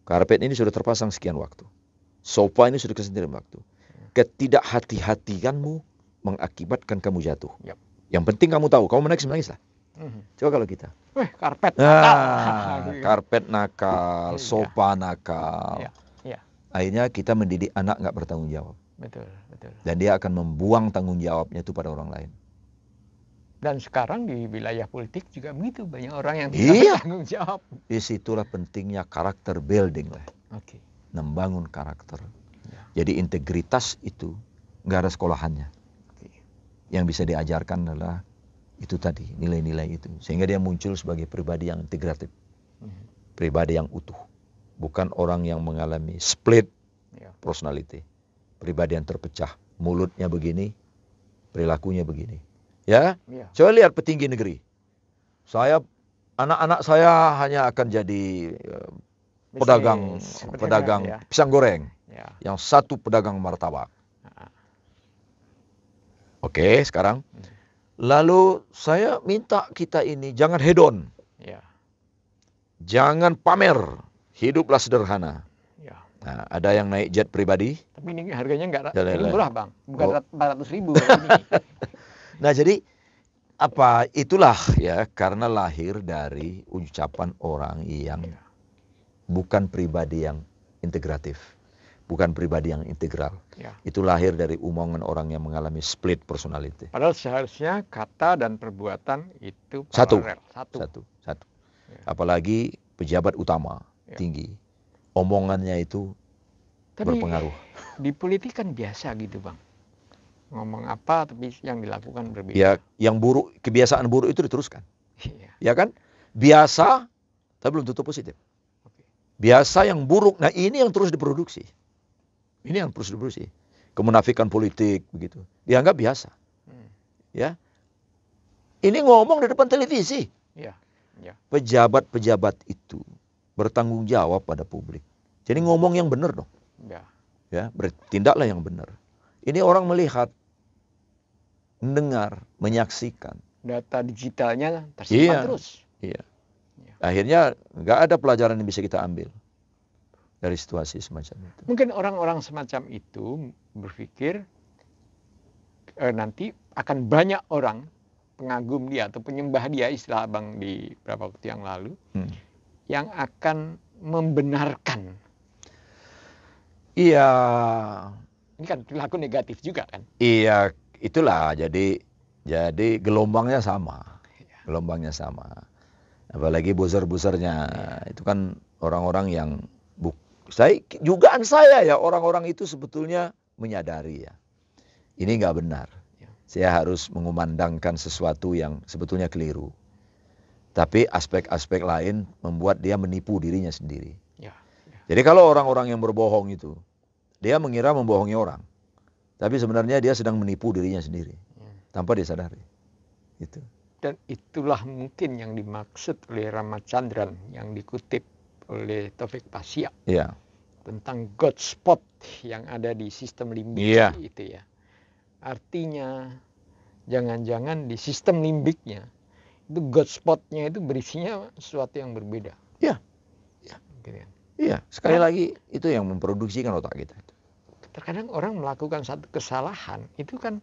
karpet ini sudah terpasang sekian waktu, sofa ini sudah kesekian waktu. Ketidakhati-hatianmu mengakibatkan kamu jatuh. Yang penting kamu tahu, kamu menangis-menangislah. Coba kalau kita. Karpet nakal. Karpet nakal, sofa nakal. Akhirnya kita mendidik anak nggak bertanggung jawab. Betul. Dan dia akan membuang tanggung jawabnya itu pada orang lain. Dan sekarang di wilayah politik juga begitu. Banyak orang yang tidak bertanggung jawab. Disitulah pentingnya karakter building lah. Membangun karakter. Jadi integritas itu nggak ada sekolahannya. Yang bisa diajarkan adalah itu tadi, nilai-nilai itu. Sehingga dia muncul sebagai pribadi yang integratif. Pribadi yang utuh. Bukan orang yang mengalami split personality. Pribadi yang terpecah. Mulutnya begini, perilakunya begini. Ya? Coba lihat petinggi negeri. Anak-anak saya hanya akan jadi pedagang pisang goreng. Yang satu pedagang martabak. Oke, sekarang. Lalu saya minta kita ini jangan hedon. Jangan pamer. Hiduplah sederhana. Nah, ada yang naik jet pribadi. Tapi ini harganya nggak murah, Bang. Bukan 400.000. Nah, jadi itulah ya, karena lahir dari ucapan orang yang bukan pribadi yang integratif. Bukan pribadi yang integral. Itu lahir dari omongan orang yang mengalami split personality. Padahal seharusnya kata dan perbuatan itu paralel. Satu. Apalagi pejabat utama, tinggi. Omongannya itu berpengaruh. Di politik kan biasa gitu, Bang. Ngomong apa tapi yang dilakukan berbeda. Ya, yang buruk, kebiasaan buruk itu diteruskan. Ya kan? Biasa, tapi belum tentu positif. Biasa yang buruk, nah ini yang terus diproduksi. Ini yang terus diproduksi. Kemunafikan politik begitu. Dianggap biasa. Ya. Ini ngomong di depan televisi. Pejabat-pejabat itu bertanggung jawab pada publik. Jadi ngomong yang benar dong. Ya, bertindaklah yang benar. Ini orang melihat, mendengar, menyaksikan. Data digitalnya tersimpan terus. Akhirnya nggak ada pelajaran yang bisa kita ambil dari situasi semacam itu. Mungkin orang-orang semacam itu berpikir nanti akan banyak orang pengagum dia atau penyembah dia, istilah Abang di beberapa waktu yang lalu, yang akan membenarkan. Iya. Ini kan perilaku negatif juga kan? Iya, itulah. Jadi gelombangnya sama. Gelombangnya sama. Apalagi buzzer-buzzernya. Itu kan orang-orang yang jugaan saya ya, orang-orang itu sebetulnya menyadari ya. Ini nggak benar. Saya harus mengumandangkan sesuatu yang sebetulnya keliru. Tapi aspek-aspek lain membuat dia menipu dirinya sendiri. Jadi kalau orang-orang yang berbohong itu, dia mengira membohongi orang. Tapi sebenarnya dia sedang menipu dirinya sendiri. Tanpa disadari. Itu. Dan itulah mungkin yang dimaksud oleh Ramachandran yang dikutip oleh Taufik Pasya. Iya. Tentang God spot yang ada di sistem limbik itu ya. Artinya jangan-jangan di sistem limbiknya itu God spotnya itu berisinya sesuatu yang berbeda. Iya. Iya. Gitu kan? Iya. Sekali lagi itu yang memproduksikan otak kita. Terkadang orang melakukan satu kesalahan itu kan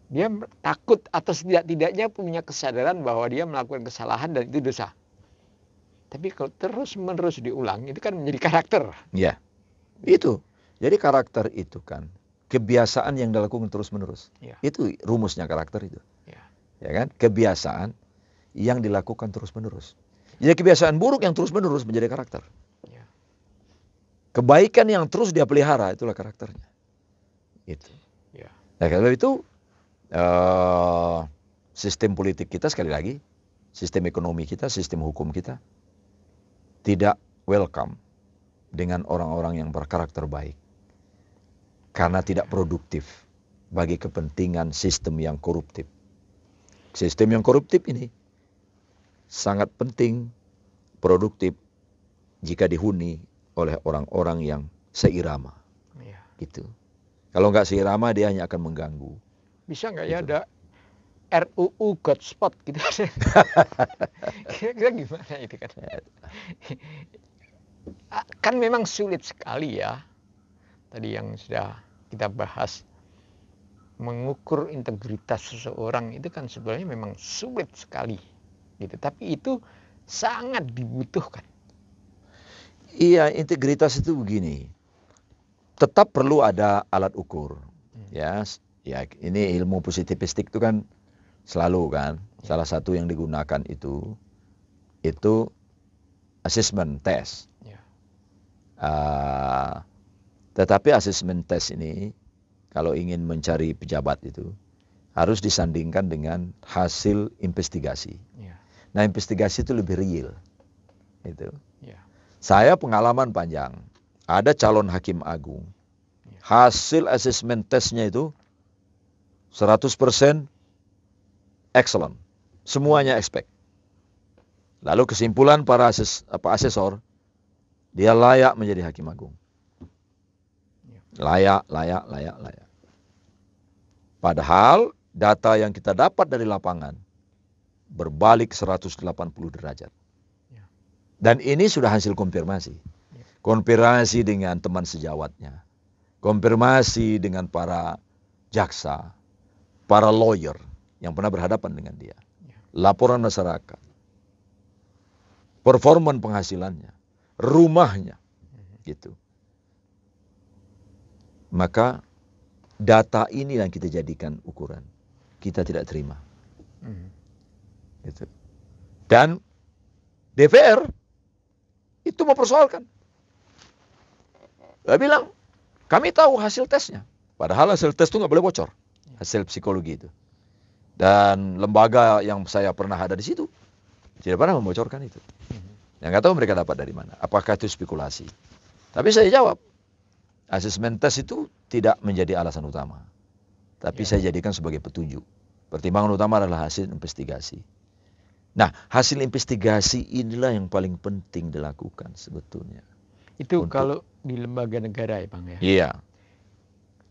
dia takut atau setidak-tidaknya punya kesadaran bahwa dia melakukan kesalahan dan itu dosa. Tapi kalau terus-menerus diulang itu kan menjadi karakter. Iya. Itu. Jadi karakter itu kan kebiasaan yang dilakukan terus-menerus. Itu rumusnya karakter itu. Ya kan? Kebiasaan yang dilakukan terus-menerus. Jadi kebiasaan buruk yang terus-menerus menjadi karakter. Kebaikan yang terus dia pelihara itulah karakternya. Itu. Nah, kalau itu sistem politik kita sekali lagi, sistem ekonomi kita, sistem hukum kita tidak welcome dengan orang-orang yang berkarakter baik. Karena tidak produktif bagi kepentingan sistem yang koruptif. Sistem yang koruptif ini sangat penting, produktif jika dihuni oleh orang-orang yang seirama. Gitu. Kalau nggak seirama dia hanya akan mengganggu. Bisa nggak ya ada RUU God spot gitu? Kira-kira gimana itu kan? Kan memang sulit sekali ya. Tadi yang sudah kita bahas, mengukur integritas seseorang itu kan sebenarnya memang sulit sekali gitu. Tapi itu sangat dibutuhkan. Iya, integritas itu begini. Tetap perlu ada alat ukur. Ya, ini ilmu positivistik itu kan selalu kan salah satu yang digunakan itu assessment test. Tetapi assessment test ini kalau ingin mencari pejabat itu harus disandingkan dengan hasil investigasi. Nah, investigasi itu lebih real. Itu. Saya pengalaman panjang. Ada calon hakim agung. Hasil assessment testnya itu 100% excellent. Semuanya expect. Lalu kesimpulan para asesor, dia layak menjadi hakim agung. Layak. Padahal data yang kita dapat dari lapangan berbalik 180 derajat. Dan ini sudah hasil konfirmasi. Konfirmasi dengan teman sejawatnya. Konfirmasi dengan para jaksa, para lawyer yang pernah berhadapan dengan dia. Laporan masyarakat. Performan penghasilannya. Rumahnya. Gitu. Maka data ini yang kita jadikan ukuran. Kita tidak terima. Gitu. Dan DPR itu mempersoalkan. Dia bilang, kami tahu hasil tesnya. Padahal hasil tes itu nggak boleh bocor. Hasil psikologi itu. Dan lembaga yang saya pernah ada di situ tidak pernah membocorkan itu. Yang nggak tahu mereka dapat dari mana. Apakah itu spekulasi? Tapi saya jawab, asesmen tes itu tidak menjadi alasan utama. Tapi saya jadikan sebagai petunjuk. Pertimbangan utama adalah hasil investigasi. Nah, hasil investigasi inilah yang paling penting dilakukan sebetulnya. Itu kalau di lembaga negara ya Bang ya? Iya.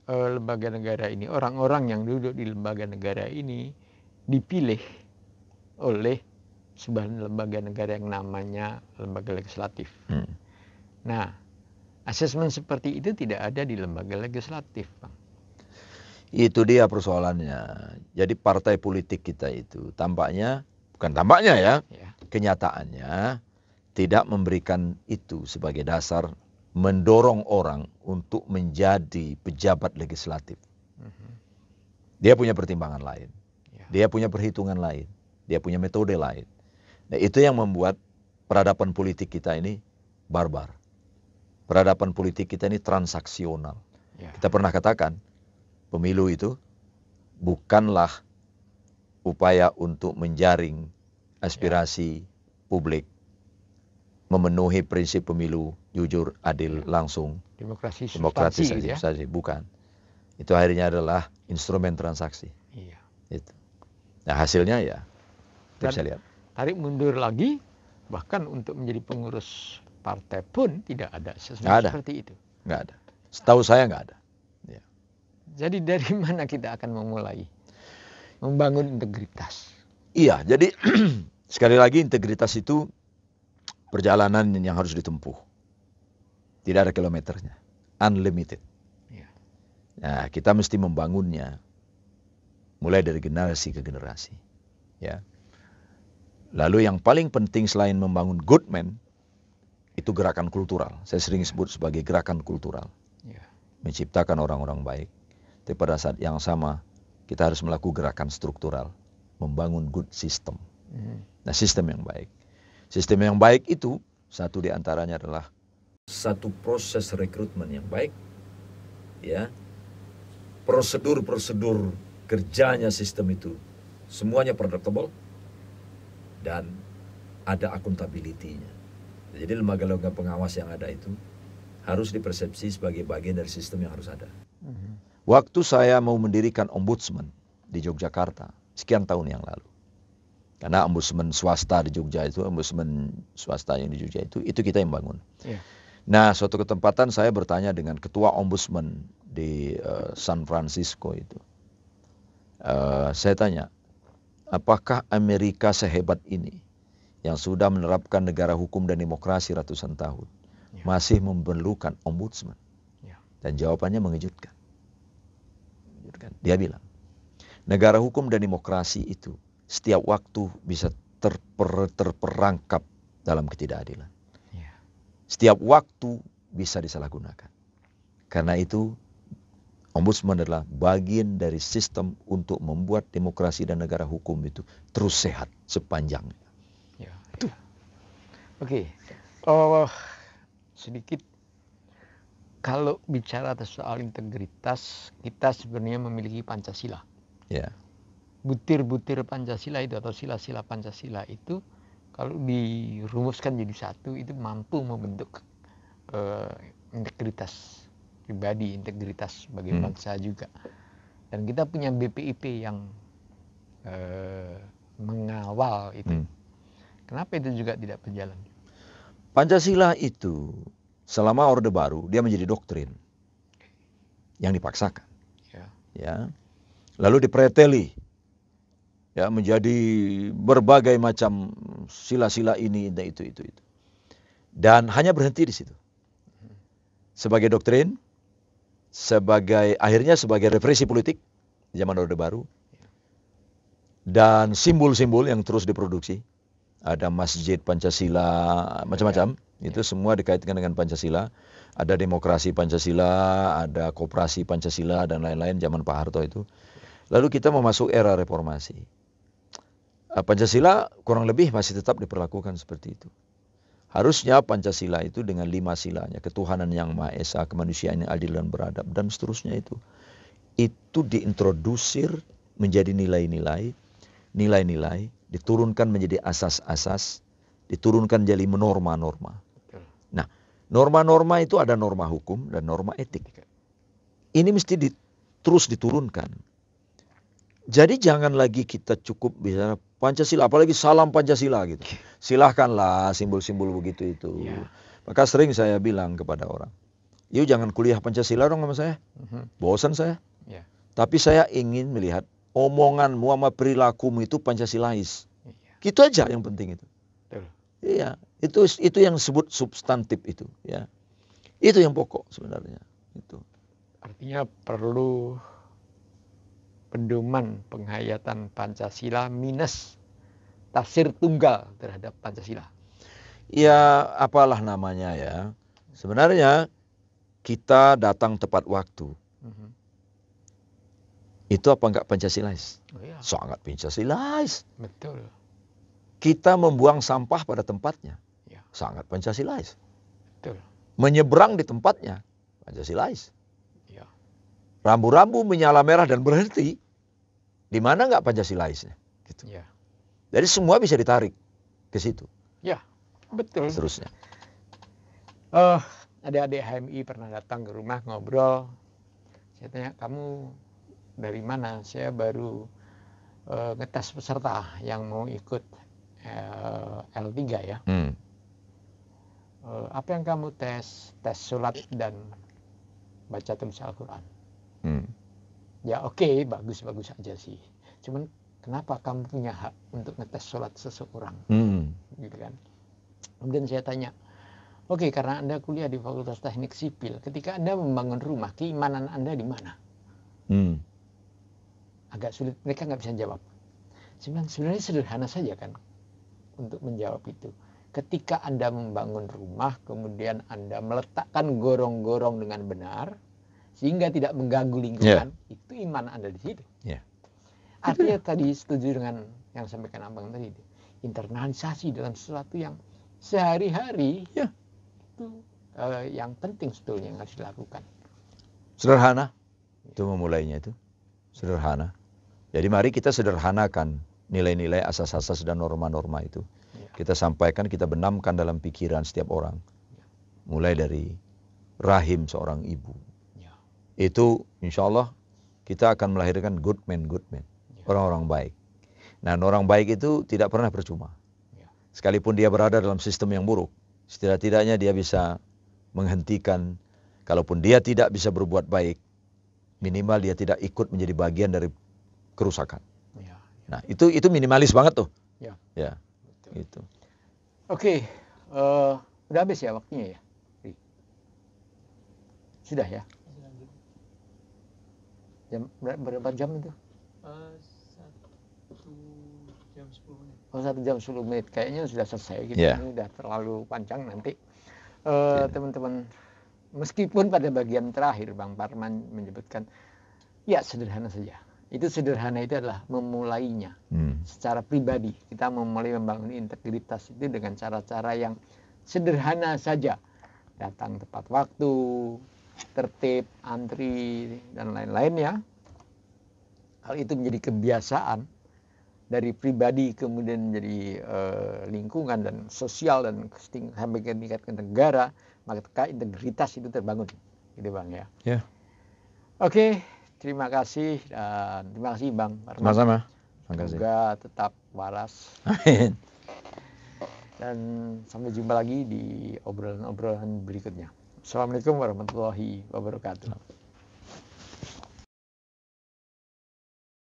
Lembaga negara ini, orang-orang yang duduk di lembaga negara ini dipilih oleh sebuah lembaga negara yang namanya lembaga legislatif. Nah, asesmen seperti itu tidak ada di lembaga legislatif, Bang. Itu dia persoalannya. Jadi partai politik kita itu tampaknya, bukan tampaknya ya, kenyataannya tidak memberikan itu sebagai dasar mendorong orang untuk menjadi pejabat legislatif. Dia punya pertimbangan lain. Dia punya perhitungan lain. Dia punya metode lain. Nah, itu yang membuat peradaban politik kita ini barbar. Peradaban politik kita ini transaksional. Kita pernah katakan, pemilu itu bukanlah upaya untuk menjaring aspirasi publik, memenuhi prinsip pemilu jujur, adil, langsung, demokrasi substansi, bukan. Itu akhirnya adalah instrumen transaksi. Itu. Nah, hasilnya ya, bisa lihat. Tarik mundur lagi, bahkan untuk menjadi pengurus partai pun tidak ada seperti itu. Nggak ada. Setahu saya nggak ada. Ya. Jadi dari mana kita akan memulai membangun integritas? Iya, jadi sekali lagi integritas itu perjalanan yang harus ditempuh. Tidak ada kilometernya, unlimited. Nah, kita mesti membangunnya mulai dari generasi ke generasi. Ya. Lalu yang paling penting selain membangun good man, itu gerakan kultural. Saya sering sebut sebagai gerakan kultural. Menciptakan orang-orang baik. Tapi pada saat yang sama, kita harus melakukan gerakan struktural. Membangun good system. Nah, sistem yang baik. Sistem yang baik itu, satu di antaranya adalah satu proses rekrutmen yang baik. Ya. Prosedur-prosedur kerjanya sistem itu semuanya predictable dan ada accountability-nya. Jadi lembaga-lembaga pengawas yang ada itu harus dipersepsi sebagai bagian dari sistem yang harus ada. Waktu saya mau mendirikan ombudsman di Yogyakarta sekian tahun yang lalu, karena ombudsman swasta di Jogja itu, ombudsman swasta yang di Jogja itu kita yang bangun. Nah, suatu kesempatan saya bertanya dengan ketua ombudsman di San Francisco itu. Saya tanya, apakah Amerika sehebat ini yang sudah menerapkan negara hukum dan demokrasi ratusan tahun masih memerlukan ombudsman? Dan jawabannya mengejutkan. Dia bilang, negara hukum dan demokrasi itu setiap waktu bisa terperangkap dalam ketidakadilan. Setiap waktu bisa disalahgunakan. Karena itu, ombudsman adalah bagian dari sistem untuk membuat demokrasi dan negara hukum itu terus sehat sepanjangnya. Oke. Sedikit, kalau bicara soal integritas, kita sebenarnya memiliki Pancasila. Butir-butir Pancasila itu atau sila-sila Pancasila itu kalau dirumuskan jadi satu itu mampu membentuk integritas pribadi, integritas sebagai bangsa juga. Dan kita punya BPIP yang mengawal itu. Kenapa itu juga tidak berjalan? Pancasila itu selama Orde Baru dia menjadi doktrin yang dipaksakan. Ya. Lalu dipreteli. Ya, menjadi berbagai macam sila-sila ini itu. Dan hanya berhenti di situ. Sebagai doktrin, akhirnya sebagai referensi politik di zaman Orde Baru. Dan simbol-simbol yang terus diproduksi. Ada masjid Pancasila, macam-macam. Itu semua dikaitkan dengan Pancasila. Ada demokrasi Pancasila, ada koperasi Pancasila, dan lain-lain zaman Pak Harto itu. Lalu kita memasuki era reformasi. Pancasila kurang lebih masih tetap diperlakukan seperti itu. Harusnya Pancasila itu dengan 5 silanya, ketuhanan yang Maha Esa, kemanusiaan yang adil dan beradab, dan seterusnya itu diintrodusir menjadi nilai-nilai, diturunkan menjadi asas-asas, diturunkan jadi norma-norma. Nah, norma-norma itu ada norma hukum dan norma etik. Ini mesti terus diturunkan. Jadi jangan lagi kita cukup bicara Pancasila, apalagi salam Pancasila gitu. Silahkanlah simbol-simbol begitu itu. Maka sering saya bilang kepada orang, yuk jangan kuliah Pancasila dong sama saya. Bosan saya. Tapi saya ingin melihat omonganmu sama perilakumu itu Pancasilais. Gitu aja yang penting itu. Iya, itu yang disebut substantif itu. Ya, itu yang pokok sebenarnya. Itu. Artinya perlu pedoman penghayatan Pancasila minus tafsir tunggal terhadap Pancasila. Ya, apalah namanya ya. Sebenarnya kita datang tepat waktu. Itu apa enggak Pancasilais? Oh, iya. Sangat Pancasilais. Betul. Kita membuang sampah pada tempatnya. Ya. Sangat Pancasilais. Betul. Menyeberang di tempatnya. Pancasilais. Ya. Rambu-rambu menyala merah dan berhenti. Di mana enggak Pancasilaisnya? Gitu. Ya. Jadi semua bisa ditarik ke situ. Ya, betul. Seterusnya. Adik-adik HMI pernah datang ke rumah ngobrol. Saya tanya, kamu dari mana? Saya baru ngetes peserta yang mau ikut L3 ya. Apa yang kamu tes? Tes sholat dan baca tulis Al-Quran. Ya oke, bagus-bagus aja sih. Cuman kenapa kamu punya hak untuk ngetes sholat seseorang? Gitu kan. Kemudian saya tanya, oke, karena Anda kuliah di Fakultas Teknik Sipil, ketika Anda membangun rumah, keimanan Anda di mana? Agak sulit, mereka nggak bisa jawab. Sebenarnya sederhana saja kan untuk menjawab itu. Ketika Anda membangun rumah, kemudian Anda meletakkan gorong-gorong dengan benar, sehingga tidak mengganggu lingkungan, itu iman Anda di situ. Artinya tadi setuju dengan yang sampaikan Abang tadi, internalisasi dalam sesuatu yang sehari-hari itu yang penting sebetulnya yang harus dilakukan. Sederhana, itu memulainya itu sederhana. Jadi mari kita sederhanakan nilai-nilai, asas-asas dan norma-norma itu. Kita sampaikan, kita benamkan dalam pikiran setiap orang. Mulai dari rahim seorang ibu. Itu insya Allah kita akan melahirkan good men. Orang-orang baik. Nah, orang baik itu tidak pernah percuma. Sekalipun dia berada dalam sistem yang buruk, setidak-tidaknya dia bisa menghentikan. Kalaupun dia tidak bisa berbuat baik, minimal dia tidak ikut menjadi bagian dari kerusakan. Nah, itu minimalis banget tuh. Ya. Gitu. Oke, udah habis ya waktunya ya? Sudah ya? Berapa jam itu? 1 jam 10 menit. Oh, 1 jam 10 menit. Kayaknya sudah selesai gitu. Ini udah terlalu panjang nanti. Teman-teman, meskipun pada bagian terakhir Bang Parman menyebutkan, ya sederhana saja. Itu sederhana itu adalah memulainya secara pribadi. Kita memulai membangun integritas itu dengan cara-cara yang sederhana saja. Datang tepat waktu, tertib, antri, dan lain-lain ya. Hal itu menjadi kebiasaan dari pribadi kemudian menjadi lingkungan dan sosial dan sampai ke tingkat negara, maka integritas itu terbangun. Gitu Bang ya. Oke. Terima kasih dan terima kasih Bang Parman. Sama-sama. Semoga tetap waras. Amin. Dan sampai jumpa lagi di obrolan-obrolan berikutnya. Assalamualaikum warahmatullahi wabarakatuh.